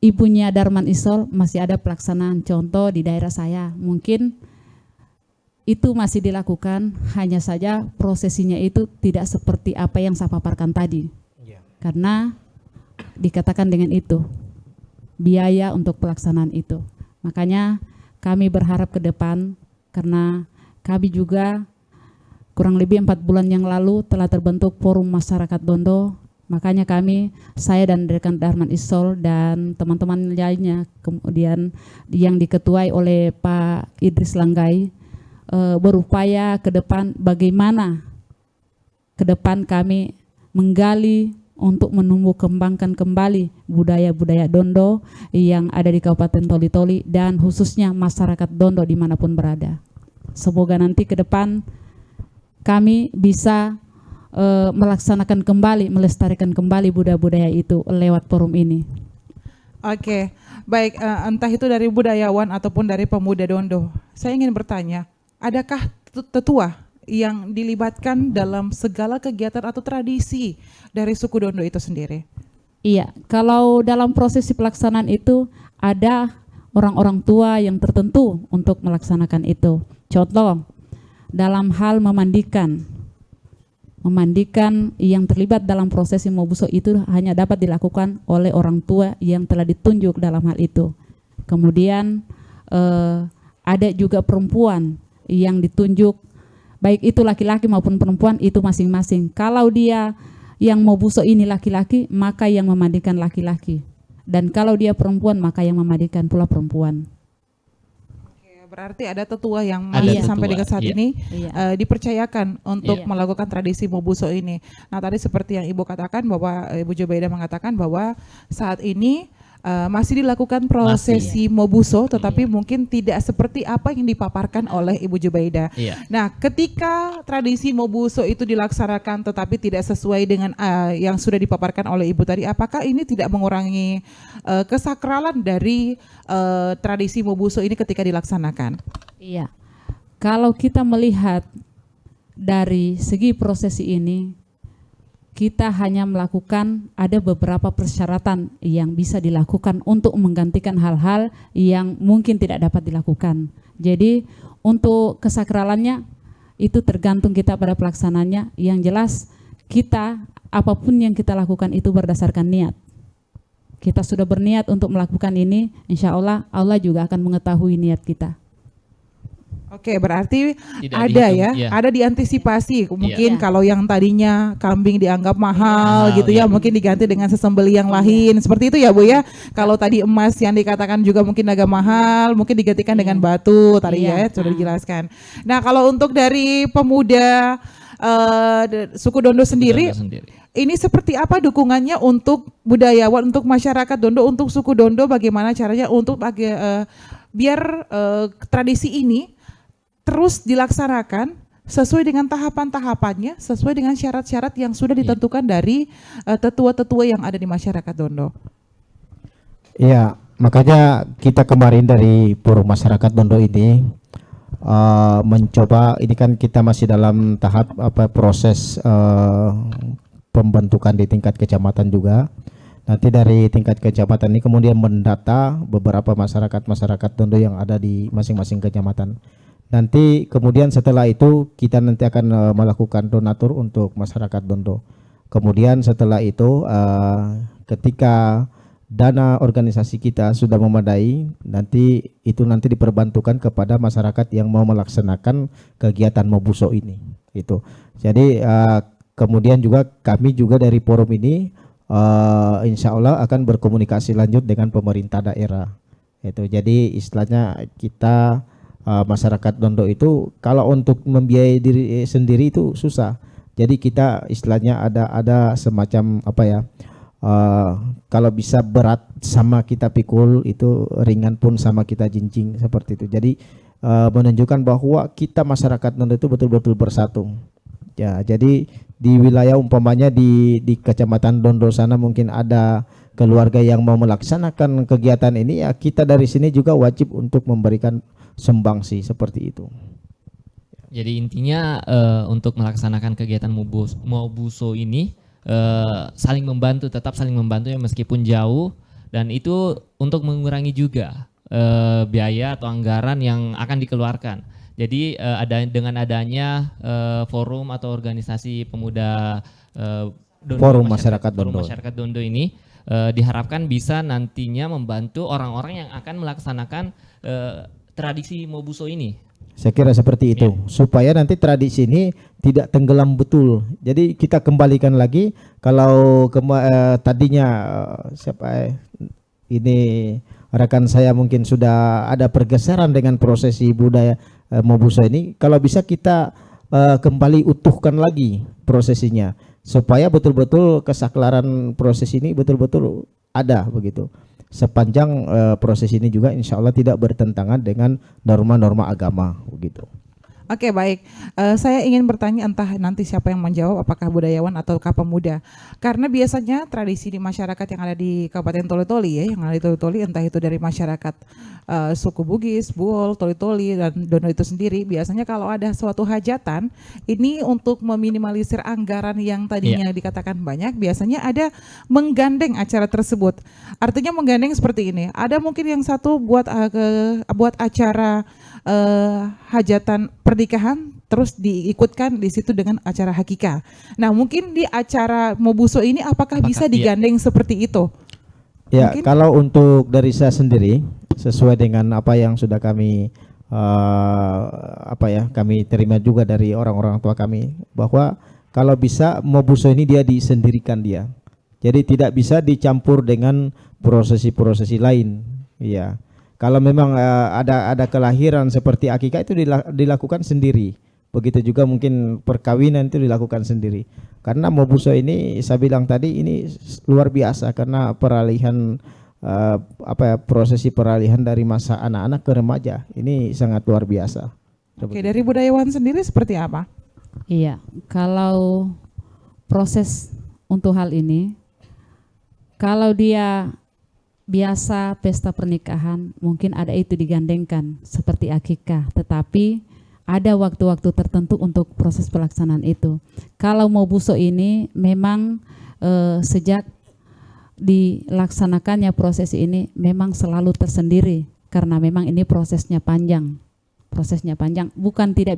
ibunya Darman Isol masih ada pelaksanaan contoh di daerah saya. Mungkin itu masih dilakukan, hanya saja prosesinya itu tidak seperti apa yang saya paparkan tadi. Karena dikatakan dengan itu, biaya untuk pelaksanaan itu. Makanya kami berharap ke depan, karena kami juga kurang lebih 4 bulan yang lalu telah terbentuk Forum Masyarakat Dondo. Makanya kami, saya dan rekan Darman Isol dan teman-teman lainnya, kemudian yang diketuai oleh Pak Idris Langgai, berupaya ke depan bagaimana ke depan kami menggali untuk menumbuh kembangkan kembali budaya-budaya Dondo yang ada di Kabupaten Toli-Toli dan khususnya masyarakat Dondo dimanapun berada. Semoga nanti ke depan kami bisa melaksanakan kembali, melestarikan kembali budaya-budaya itu lewat forum ini. Oke, baik, entah itu dari budayawan ataupun dari pemuda Dondo. Saya ingin bertanya, adakah tetua yang dilibatkan dalam segala kegiatan atau tradisi dari suku Dondo itu sendiri? Iya, kalau dalam prosesi pelaksanaan itu ada orang-orang tua yang tertentu untuk melaksanakan itu. Contoh, dalam hal memandikan yang terlibat dalam prosesi Mobuso itu hanya dapat dilakukan oleh orang tua yang telah ditunjuk dalam hal itu. Kemudian ada juga perempuan yang ditunjuk, baik itu laki-laki maupun perempuan, itu masing-masing. Kalau dia yang Mobuso ini laki-laki, maka yang memandikan laki-laki. Dan kalau dia perempuan, maka yang memandikan pula perempuan. Berarti ada tetua yang Ada masih tetua, sampai dengan saat iya. ini Iya. dipercayakan untuk Iya. melakukan tradisi Mobuso ini. Nah, tadi seperti yang Ibu katakan bahwa Ibu Jubaida mengatakan bahwa saat ini masih dilakukan prosesi Mobuso, tetapi mungkin tidak seperti apa yang dipaparkan oleh Ibu Jubaida. Iya. Nah, ketika tradisi Mobuso itu dilaksanakan tetapi tidak sesuai dengan yang sudah dipaparkan oleh Ibu tadi, apakah ini tidak mengurangi kesakralan dari tradisi Mobuso ini ketika dilaksanakan? Iya, kalau kita melihat dari segi prosesi ini, kita hanya melakukan ada beberapa persyaratan yang bisa dilakukan untuk menggantikan hal-hal yang mungkin tidak dapat dilakukan. Jadi untuk kesakralannya itu tergantung kita pada pelaksananya. Yang jelas kita apapun yang kita lakukan itu berdasarkan niat. Kita sudah berniat untuk melakukan ini, insya Allah Allah juga akan mengetahui niat kita. Oke, berarti Tidak ada dihitung, ya, iya. ada diantisipasi. Mungkin Iya. kalau yang tadinya kambing dianggap mahal Mahal, gitu ya, iya. mungkin diganti dengan sesembeli yang lain. Seperti itu ya Bu ya. Kalau tadi emas yang dikatakan juga mungkin agak mahal, mungkin digantikan dengan batu tadi ya, Iya. sudah dijelaskan. Nah, kalau untuk dari pemuda suku Dondo sendiri, Dondo sendiri. ini seperti apa dukungannya untuk budayawan, untuk masyarakat Dondo, untuk suku Dondo, bagaimana caranya untuk biar tradisi ini terus dilaksanakan sesuai dengan tahapan-tahapannya, sesuai dengan syarat-syarat yang sudah ditentukan dari tetua-tetua yang ada di masyarakat Dondo. Iya, makanya kita kemarin dari Forum Masyarakat Dondo ini mencoba, ini kan kita masih dalam tahap proses pembentukan di tingkat kecamatan juga. Nanti dari tingkat kecamatan ini kemudian mendata beberapa masyarakat Dondo yang ada di masing-masing kecamatan. Nanti kemudian setelah itu kita nanti akan melakukan donatur untuk masyarakat Dondo. Kemudian setelah itu ketika dana organisasi kita sudah memadai, nanti diperbantukan kepada masyarakat yang mau melaksanakan kegiatan Mobuso ini. Itu. Jadi kemudian juga kami juga dari forum ini insya Allah akan berkomunikasi lanjut dengan pemerintah daerah. Itu. Jadi istilahnya kita masyarakat Dondo itu kalau untuk membiayai diri sendiri itu susah. Jadi kita istilahnya ada semacam apa ya? Kalau bisa berat sama kita pikul, itu ringan pun sama kita jinjing, seperti itu. Jadi menunjukkan bahwa kita masyarakat Dondo itu betul-betul bersatu. Ya, jadi di wilayah umpamanya di Kecamatan Dondo sana mungkin ada keluarga yang mau melaksanakan kegiatan ini, ya kita dari sini juga wajib untuk memberikan sumbangsi seperti itu. Jadi intinya untuk melaksanakan kegiatan Mobuso ini saling membantu, tetap saling membantu ya meskipun jauh, dan itu untuk mengurangi juga biaya atau anggaran yang akan dikeluarkan. Jadi dengan adanya forum atau organisasi pemuda Forum Masyarakat Dondo ini diharapkan bisa nantinya membantu orang-orang yang akan melaksanakan tradisi Mobuso ini. Saya kira seperti itu, supaya nanti tradisi ini tidak tenggelam betul. Jadi kita kembalikan lagi, kalau tadinya ini rekan saya mungkin sudah ada pergeseran dengan prosesi budaya Mobuso ini, kalau bisa kita kembali utuhkan lagi prosesinya, supaya betul-betul kesakralan proses ini betul-betul ada begitu. Sepanjang proses ini juga insya Allah tidak bertentangan dengan norma-norma agama begitu. Oke, baik. Saya ingin bertanya, entah nanti siapa yang menjawab, apakah budayawan ataukah pemuda. Karena biasanya tradisi di masyarakat yang ada di Kabupaten Toli-Toli ya, yang ada di Toli-Toli, entah itu dari masyarakat suku Bugis, Buol, Toli-Toli, dan Dondo itu sendiri, biasanya kalau ada suatu hajatan, ini untuk meminimalisir anggaran yang tadinya dikatakan banyak, biasanya ada menggandeng acara tersebut. Artinya menggandeng seperti ini, ada mungkin yang satu buat acara hajatan pernikahan, terus diikutkan di situ dengan acara hakikah. Nah, mungkin di acara Mobuso ini apakah bisa digandeng seperti itu? Ya, Mungkin? kalau untuk dari saya sendiri, sesuai dengan apa yang sudah kami kami terima juga dari orang-orang tua kami, bahwa kalau bisa Mobuso ini dia disendirikan dia. Jadi tidak bisa dicampur dengan prosesi-prosesi lain. Iya. Kalau memang ada kelahiran seperti akikah itu dilakukan sendiri. Begitu juga mungkin perkawinan itu dilakukan sendiri. Karena Mobuso ini saya bilang tadi ini luar biasa, karena peralihan prosesi peralihan dari masa anak-anak ke remaja ini sangat luar biasa. Oke, dari budayawan sendiri seperti apa? Iya, kalau proses untuk hal ini, kalau dia biasa pesta pernikahan mungkin ada itu digandengkan seperti akikah, tetapi ada waktu-waktu tertentu untuk proses pelaksanaan itu. Kalau Mobuso ini memang sejak dilaksanakannya proses ini memang selalu tersendiri, karena memang ini prosesnya panjang. Bukan tidak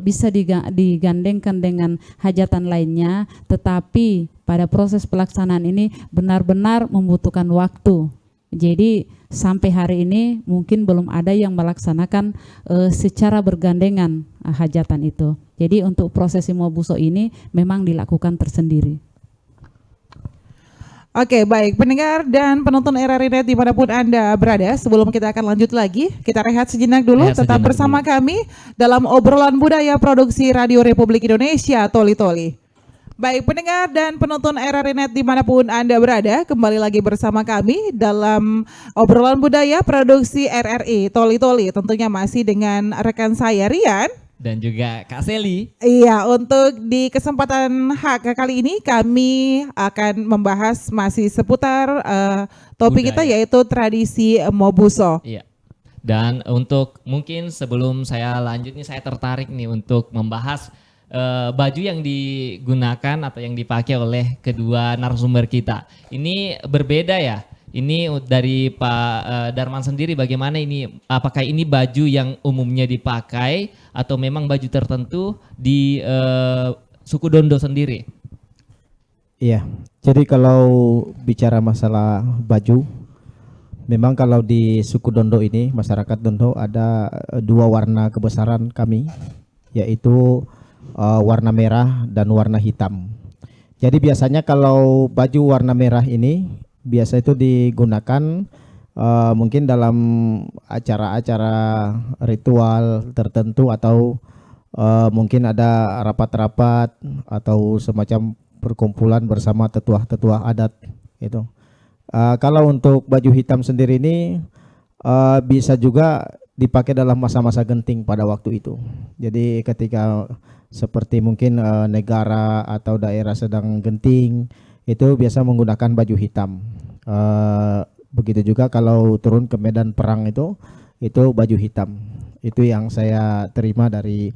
bisa digandengkan dengan hajatan lainnya, tetapi pada proses pelaksanaan ini benar-benar membutuhkan waktu. Jadi sampai hari ini mungkin belum ada yang melaksanakan secara bergandengan hajatan itu. Jadi untuk prosesi Mobuso ini memang dilakukan tersendiri. Oke, baik pendengar dan penonton RRI Net dimanapun Anda berada, sebelum kita akan lanjut lagi, kita rehat sejenak dulu, tetap bersama kami dalam obrolan budaya produksi Radio Republik Indonesia Toli-Toli. Baik pendengar dan penonton RRI Net dimanapun Anda berada, kembali lagi bersama kami dalam obrolan budaya produksi RRI Toli-Toli, tentunya masih dengan rekan saya Rian dan juga Kak Seli. Iya, untuk di kesempatan kali ini kami akan membahas masih seputar topik kita, yaitu tradisi Mobuso. Iya. Dan untuk mungkin sebelum saya lanjut nih, saya tertarik nih untuk membahas baju yang digunakan atau yang dipakai oleh kedua narasumber kita. Ini berbeda ya. Ini dari Pak Darman sendiri bagaimana ini? Apakah ini baju yang umumnya dipakai atau memang baju tertentu di suku Dondo sendiri? Iya, jadi kalau bicara masalah baju, memang kalau di suku Dondo ini, masyarakat Dondo ada dua warna kebesaran kami, yaitu warna merah dan warna hitam. Jadi biasanya kalau baju warna merah ini biasa itu digunakan mungkin dalam acara-acara ritual tertentu atau mungkin ada rapat-rapat atau semacam perkumpulan bersama tetua-tetua adat itu. Kalau untuk baju hitam sendiri ini bisa juga dipakai dalam masa-masa genting pada waktu itu. Jadi ketika seperti mungkin negara atau daerah sedang genting, itu biasa menggunakan baju hitam. Begitu juga kalau turun ke medan perang itu baju hitam. Itu yang saya terima dari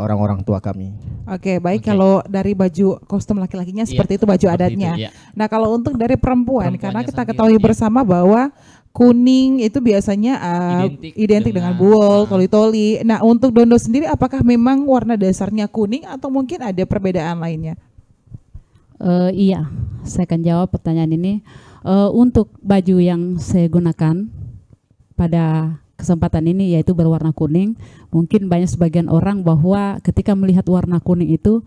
orang-orang tua kami. Oke, baik. Oke. Kalau dari baju kostum laki-lakinya Iya, seperti itu baju seperti adatnya. itu, iya. Nah, kalau untuk dari perempuan, karena Perempuannya kita sendiri, ketahui iya. bersama bahwa kuning itu biasanya identik dengan buol, toli-toli. Nah, untuk Dondo sendiri apakah memang warna dasarnya kuning atau mungkin ada perbedaan lainnya? Iya, saya akan jawab pertanyaan ini. Untuk baju yang saya gunakan pada kesempatan ini yaitu berwarna kuning, mungkin banyak sebagian orang bahwa ketika melihat warna kuning itu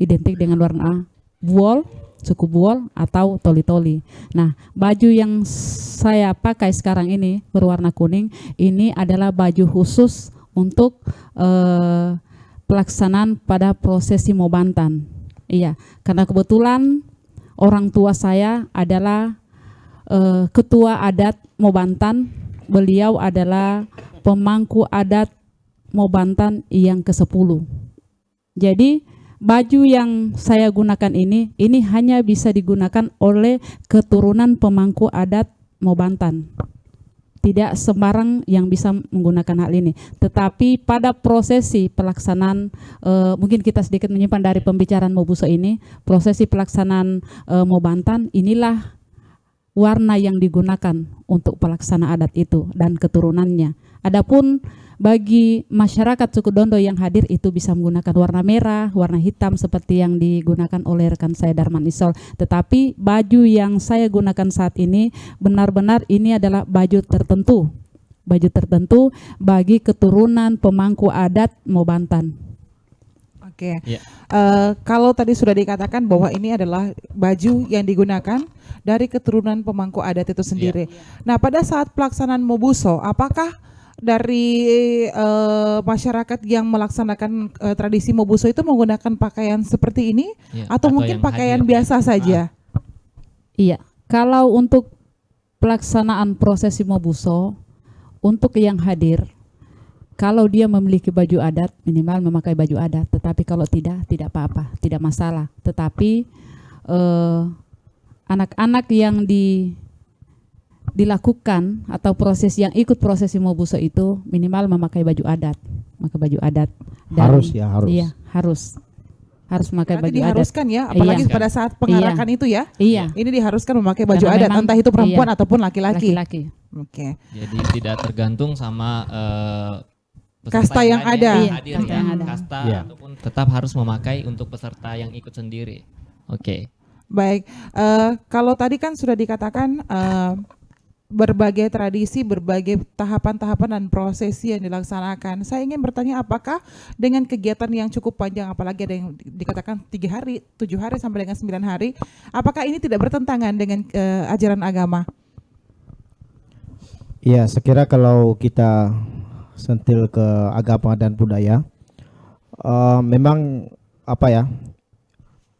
identik dengan warna buol, suku buol atau toli-toli. Nah, baju yang saya pakai sekarang ini berwarna kuning, ini adalah baju khusus untuk pelaksanaan pada prosesi Mobantan. Iya, karena kebetulan orang tua saya adalah ketua adat Mobantan. Beliau adalah pemangku adat Mobantan yang ke-10. Jadi baju yang saya gunakan ini hanya bisa digunakan oleh keturunan pemangku adat Mobantan. Tidak sembarang yang bisa menggunakan hal ini. Tetapi pada prosesi pelaksanaan, mungkin kita sedikit menyimpan dari pembicaraan Mobuso ini, prosesi pelaksanaan Mobantan, inilah warna yang digunakan untuk pelaksana adat itu dan keturunannya. Adapun bagi masyarakat suku Dondo yang hadir itu bisa menggunakan warna merah, warna hitam seperti yang digunakan oleh rekan saya Darman Isol. Tetapi baju yang saya gunakan saat ini benar-benar ini adalah baju tertentu. Baju tertentu bagi keturunan pemangku adat Mobantan. Oke. Iya. Kalau tadi sudah dikatakan bahwa ini adalah baju yang digunakan dari keturunan pemangku adat itu sendiri. Nah, pada saat pelaksanaan Mobuso, apakah dari masyarakat yang melaksanakan tradisi Mobuso itu menggunakan pakaian seperti ini Iya, atau mungkin yang pakaian hadir. biasa saja? Iya, kalau untuk pelaksanaan prosesi Mobuso, untuk yang hadir, kalau dia memiliki baju adat, minimal memakai baju adat. Tetapi kalau tidak apa-apa, tidak masalah. Tetapi anak-anak yang dilakukan atau proses yang ikut prosesi Mobuso itu minimal memakai baju adat, Harus ya, harus. Iya, harus memakai Berarti baju adat. diharuskan ya, apalagi Iya. pada saat pengarakan itu ya. Iya, Ini diharuskan memakai baju Karena adat, memang- entah itu perempuan iya. ataupun laki-laki. laki-laki. Oke. Jadi tidak tergantung sama peserta Kasta yang lain ada. yang Iya, hadir kasta ya. yang ada. Kasta Iya. ataupun tetap harus memakai untuk peserta yang ikut sendiri. Oke. Baik, kalau tadi kan sudah dikatakan berbagai tradisi, berbagai tahapan-tahapan dan prosesi yang dilaksanakan. Saya ingin bertanya apakah dengan kegiatan yang cukup panjang, apalagi ada yang dikatakan 3 hari, 7 hari sampai dengan 9 hari, apakah ini tidak bertentangan dengan ajaran agama? Iya, sekira kalau kita sentil ke agama dan budaya, memang apa ya,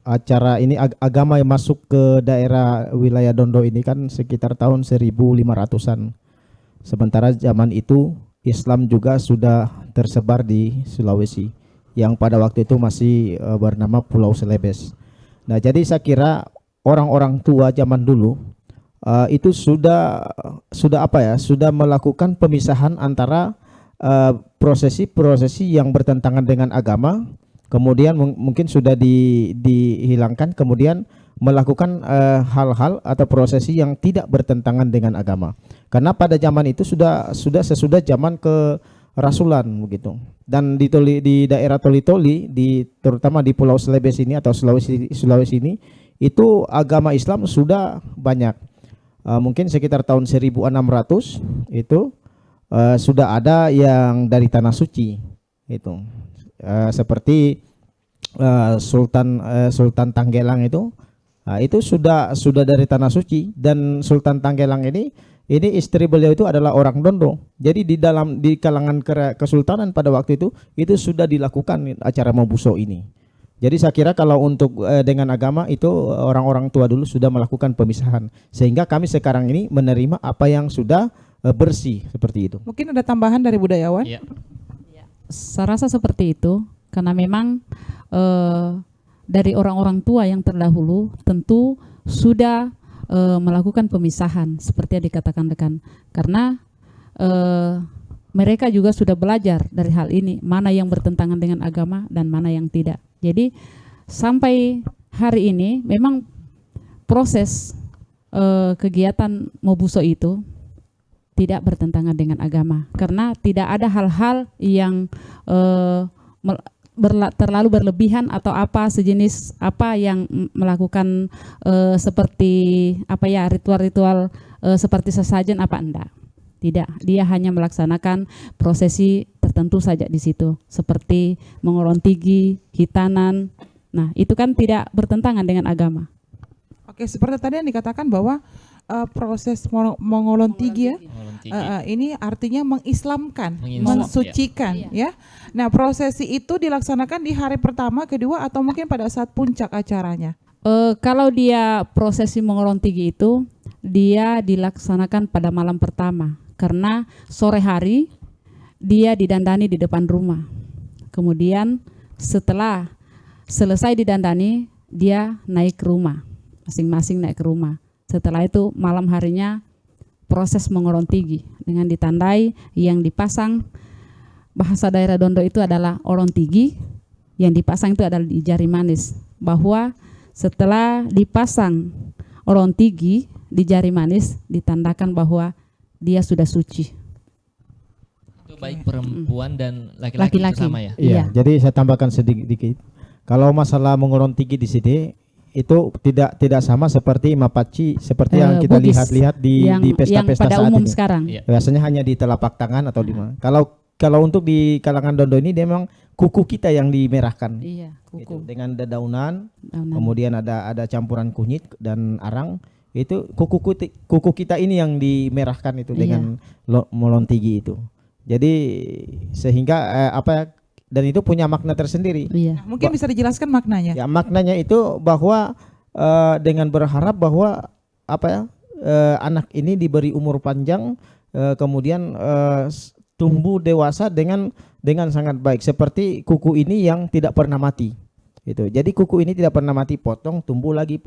acara ini agama yang masuk ke daerah wilayah Dondo ini kan sekitar tahun 1500-an. Sementara zaman itu Islam juga sudah tersebar di Sulawesi yang pada waktu itu masih bernama Pulau Celebes. Nah, jadi saya kira orang-orang tua zaman dulu itu sudah apa ya, sudah melakukan pemisahan antara prosesi-prosesi yang bertentangan dengan agama, kemudian mungkin sudah dihilangkan, kemudian melakukan hal-hal atau prosesi yang tidak bertentangan dengan agama. Karena pada zaman itu sudah sesudah zaman kerasulan begitu. Dan di daerah Toli-Toli, terutama di Pulau Celebes ini atau Sulawesi ini, itu agama Islam sudah banyak. Mungkin sekitar tahun 1600 itu sudah ada yang dari tanah suci itu. Seperti Sultan Tanggelang itu sudah dari tanah suci, dan Sultan Tanggelang ini istri beliau itu adalah orang Dondo. Jadi di kalangan kesultanan pada waktu itu sudah dilakukan acara Mobuso ini. Jadi saya kira kalau untuk dengan agama itu orang-orang tua dulu sudah melakukan pemisahan, sehingga kami sekarang ini menerima apa yang sudah bersih seperti itu. Mungkin ada tambahan dari budayawan? Iya. Saya rasa seperti itu, karena memang dari orang-orang tua yang terdahulu tentu sudah melakukan pemisahan seperti yang dikatakan rekan, karena mereka juga sudah belajar dari hal ini, mana yang bertentangan dengan agama dan mana yang tidak. Jadi sampai hari ini memang proses kegiatan Mobuso itu tidak bertentangan dengan agama, karena tidak ada hal-hal yang terlalu berlebihan atau apa sejenis apa yang melakukan seperti apa ya, ritual-ritual seperti sesajen apa enggak. Tidak, dia hanya melaksanakan prosesi tertentu saja di situ, seperti mengolontigi, hitanan. Nah, itu kan tidak bertentangan dengan agama. Oke, seperti tadi yang dikatakan bahwa proses mengolontigi ya, ini artinya mengislamkan, mensucikan ya. Nah, prosesi itu dilaksanakan di hari pertama, kedua, atau mungkin pada saat puncak acaranya. Kalau dia prosesi mengolontigi itu, dia dilaksanakan pada malam pertama, karena sore hari dia didandani di depan rumah. Kemudian setelah selesai didandani, dia naik ke rumah, masing-masing naik ke rumah. Setelah itu malam harinya proses mengolontigi dengan ditandai yang dipasang, bahasa daerah Dondo itu adalah olontigi, yang dipasang itu adalah di jari manis, bahwa setelah dipasang olontigi di jari manis ditandakan bahwa dia sudah suci. Itu baik perempuan dan laki-laki sama ya? Iya, jadi saya tambahkan sedikit. Kalau masalah mengolontigi di sini itu tidak sama seperti mapaci seperti yang kita Bugis, lihat di pesta-pesta pada saat umum ini. sekarang. Biasanya hanya di telapak tangan atau di mana. Kalau untuk di kalangan Dondo ini dia memang kuku kita yang dimerahkan. Iya, kuku. Gitu. Dengan dedaunan, kemudian ada campuran kunyit dan arang. Itu kuku kita ini yang dimerahkan itu dengan molontigi itu. Jadi sehingga dan itu punya makna tersendiri. Iya. Nah, mungkin bisa dijelaskan maknanya. Ya, maknanya itu bahwa dengan berharap bahwa anak ini diberi umur panjang, kemudian tumbuh dewasa dengan sangat baik, seperti kuku ini yang tidak pernah mati. Gitu. Jadi kuku ini tidak pernah mati, potong tumbuh lagi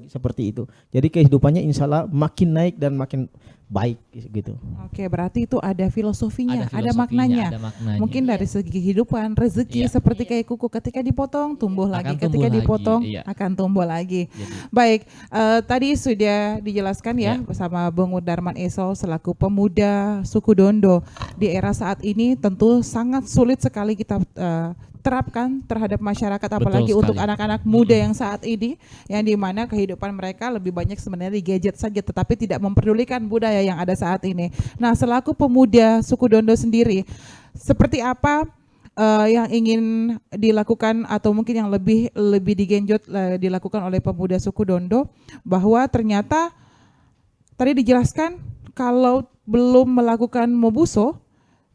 seperti itu. Jadi kehidupannya insya Allah makin naik dan makin baik gitu. Oke, berarti itu ada filosofinya, ada maknanya. Mungkin dari segi kehidupan, rezeki seperti kayak kuku, ketika dipotong tumbuh lagi, ketika dipotong akan tumbuh lagi. Jadi, baik, tadi sudah dijelaskan ya bersama Bung Darman Esau selaku pemuda suku Dondo di era saat ini tentu sangat sulit sekali kita terapkan terhadap masyarakat, apalagi untuk anak-anak muda yang saat ini, yang dimana kehidupan mereka lebih banyak sebenarnya di gadget saja, tetapi tidak memperdulikan budaya yang ada saat ini. Nah, selaku pemuda suku Dondo sendiri, seperti apa yang ingin dilakukan atau mungkin yang lebih digenjot dilakukan oleh pemuda suku Dondo, bahwa ternyata tadi dijelaskan kalau belum melakukan Mobuso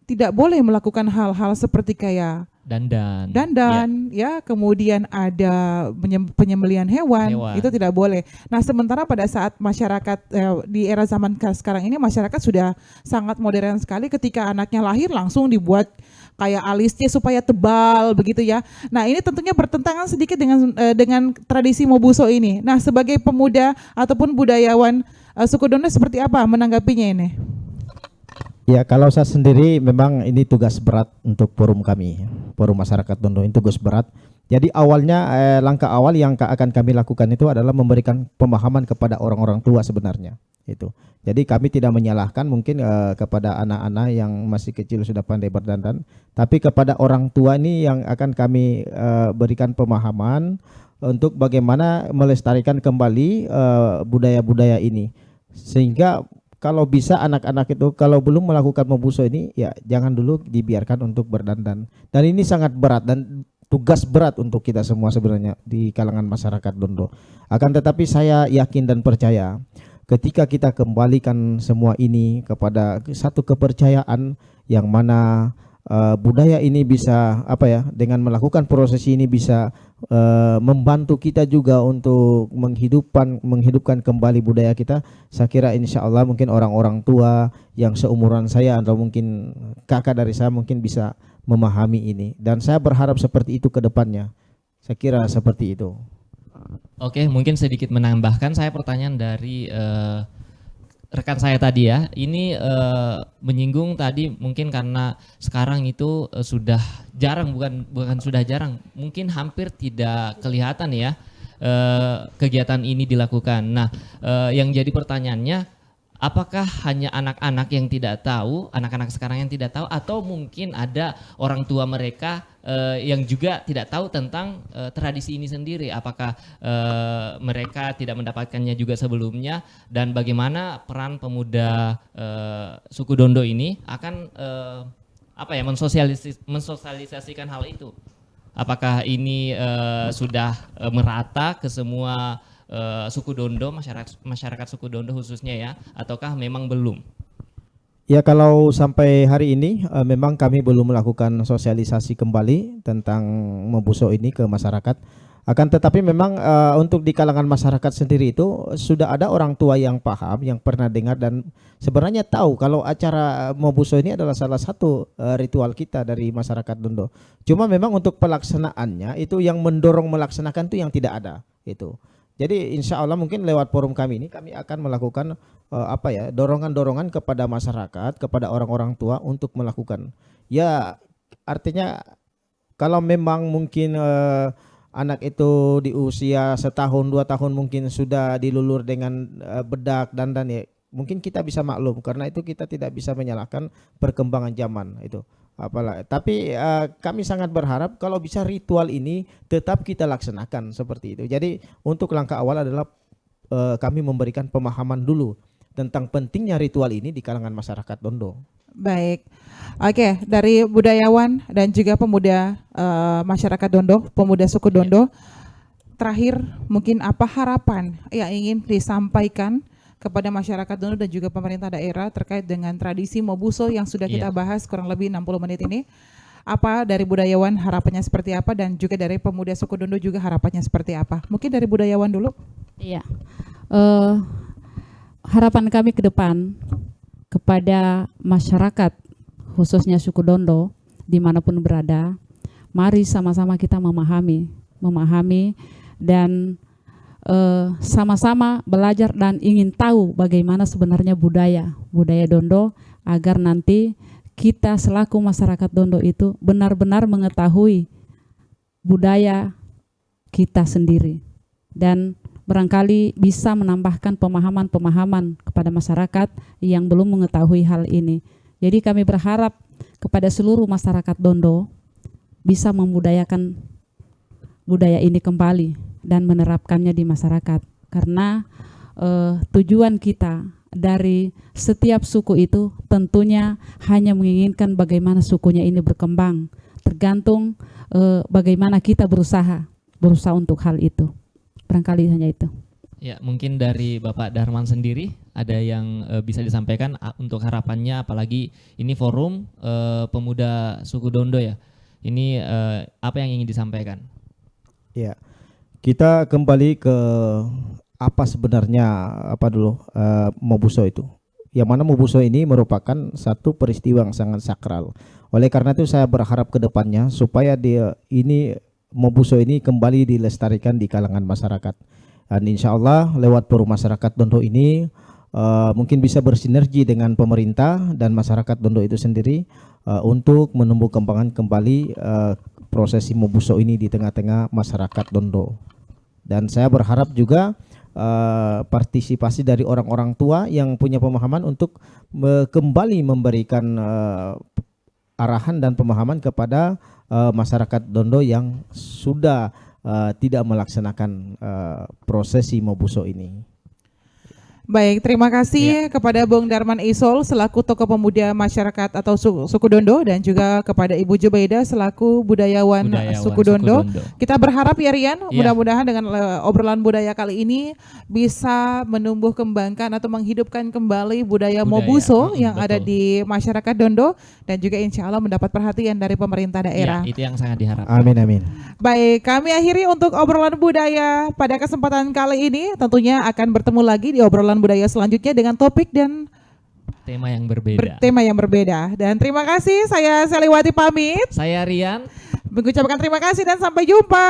tidak boleh melakukan hal-hal seperti kayak dandan ya, kemudian ada penyembelihan hewan, itu tidak boleh. Nah, sementara pada saat masyarakat di era zaman sekarang ini, masyarakat sudah sangat modern sekali, ketika anaknya lahir langsung dibuat kayak alisnya supaya tebal begitu ya. Nah, ini tentunya bertentangan sedikit dengan tradisi Mobuso ini. Nah, sebagai pemuda ataupun budayawan suku Dondo seperti apa menanggapinya ini? Ya, kalau saya sendiri memang ini tugas berat untuk forum kami, forum masyarakat Dondo, ini tugas berat. Jadi awalnya langkah awal yang akan kami lakukan itu adalah memberikan pemahaman kepada orang-orang tua sebenarnya itu. Jadi kami tidak menyalahkan mungkin kepada anak-anak yang masih kecil sudah pandai berdandan, tapi kepada orang tua ini yang akan kami berikan pemahaman untuk bagaimana melestarikan kembali budaya-budaya ini. Sehingga kalau bisa anak-anak itu kalau belum melakukan Mobuso ini ya jangan dulu dibiarkan untuk berdandan. Dan ini sangat berat dan tugas berat untuk kita semua sebenarnya di kalangan masyarakat Dondo. Akan tetapi saya yakin dan percaya ketika kita kembalikan semua ini kepada satu kepercayaan yang mana budaya ini bisa dengan melakukan proses ini bisa membantu kita juga untuk menghidupkan kembali budaya kita. Saya kira insya Allah mungkin orang-orang tua yang seumuran saya atau mungkin kakak dari saya mungkin bisa memahami ini, dan saya berharap seperti itu ke depannya. Saya kira seperti itu. Oke, mungkin sedikit menambahkan saya pertanyaan dari rekan saya tadi ya. Ini menyinggung tadi mungkin karena sekarang itu sudah jarang, bukan sudah jarang, mungkin hampir tidak kelihatan ya kegiatan ini dilakukan. Nah, yang jadi pertanyaannya, apakah hanya anak-anak yang tidak tahu, anak-anak sekarang yang tidak tahu, atau mungkin ada orang tua mereka yang juga tidak tahu tentang tradisi ini sendiri? Apakah mereka tidak mendapatkannya juga sebelumnya, dan bagaimana peran pemuda suku Dondo ini akan mensosialisasikan hal itu? Apakah ini sudah merata ke semua suku Dondo, masyarakat suku Dondo khususnya ya, ataukah memang belum? Ya, kalau sampai hari ini memang kami belum melakukan sosialisasi kembali tentang Mobuso ini ke masyarakat. Akan tetapi memang untuk di kalangan masyarakat sendiri itu sudah ada orang tua yang paham, yang pernah dengar dan sebenarnya tahu kalau acara Mobuso ini adalah salah satu ritual kita dari masyarakat Dondo. Cuma memang untuk pelaksanaannya itu yang mendorong melaksanakan itu yang tidak ada itu. Jadi insya Allah mungkin lewat forum kami ini kami akan melakukan dorongan-dorongan kepada masyarakat, kepada orang-orang tua untuk melakukan. Ya artinya kalau memang mungkin anak itu di usia 1-2 tahun mungkin sudah dilulur dengan bedak dandan ya, mungkin kita bisa maklum karena itu kita tidak bisa menyalahkan perkembangan zaman itu. Tapi kami sangat berharap kalau bisa ritual ini tetap kita laksanakan seperti itu. Jadi untuk langkah awal adalah kami memberikan pemahaman dulu tentang pentingnya ritual ini di kalangan masyarakat Dondo. Baik, oke, dari budayawan dan juga pemuda masyarakat Dondo, pemuda suku Dondo, terakhir mungkin apa harapan yang ingin disampaikan kepada masyarakat Dondo dan juga pemerintah daerah terkait dengan tradisi Mobuso yang sudah kita bahas kurang lebih 60 menit ini. Apa dari budayawan harapannya seperti apa, dan juga dari pemuda suku Dondo juga harapannya seperti apa? Mungkin dari budayawan dulu. Iya, harapan kami ke depan kepada masyarakat khususnya suku Dondo dimanapun berada, mari sama-sama kita memahami dan sama-sama belajar dan ingin tahu bagaimana sebenarnya budaya Dondo, agar nanti kita selaku masyarakat Dondo itu benar-benar mengetahui budaya kita sendiri dan barangkali bisa menambahkan pemahaman-pemahaman kepada masyarakat yang belum mengetahui hal ini. Jadi kami berharap kepada seluruh masyarakat Dondo bisa membudayakan budaya ini kembali dan menerapkannya di masyarakat, karena tujuan kita dari setiap suku itu tentunya hanya menginginkan bagaimana sukunya ini berkembang, tergantung bagaimana kita berusaha untuk hal itu. Barangkali hanya itu. Ya, mungkin dari Bapak Darman sendiri ada yang bisa disampaikan untuk harapannya, apalagi ini forum pemuda suku Dondo ya. Ini apa yang ingin disampaikan? Ya, kita kembali ke apa sebenarnya Mobuso itu. Yang mana Mobuso ini merupakan satu peristiwa yang sangat sakral. Oleh karena itu saya berharap ke depannya supaya Mobuso ini kembali dilestarikan di kalangan masyarakat. Dan insya Allah lewat forum masyarakat Dondo ini mungkin bisa bersinergi dengan pemerintah dan masyarakat Dondo itu sendiri untuk menumbuh kembangkan kembali prosesi Mobuso ini di tengah-tengah masyarakat Dondo. Dan saya berharap juga partisipasi dari orang-orang tua yang punya pemahaman untuk kembali memberikan arahan dan pemahaman kepada masyarakat Dondo yang sudah tidak melaksanakan prosesi Mobuso ini. Baik, terima kasih kepada Bung Darman Isol selaku tokoh pemuda masyarakat atau suku Dondo dan juga kepada Ibu Jubaidah selaku budayawan suku Dondo. Kita berharap ya Rian, mudah-mudahan dengan obrolan budaya kali ini bisa menumbuh kembangkan atau menghidupkan kembali budaya Mobuso yang ada di masyarakat Dondo dan juga insya Allah mendapat perhatian dari pemerintah daerah. Ya, itu yang sangat diharapkan. Amin amin. Baik, kami akhiri untuk obrolan budaya pada kesempatan kali ini. Tentunya akan bertemu lagi di obrolan budaya selanjutnya dengan topik dan Tema yang berbeda. tema yang berbeda. Dan terima kasih, saya Seliwati pamit. Saya Rian. Mengucapkan terima kasih dan sampai jumpa.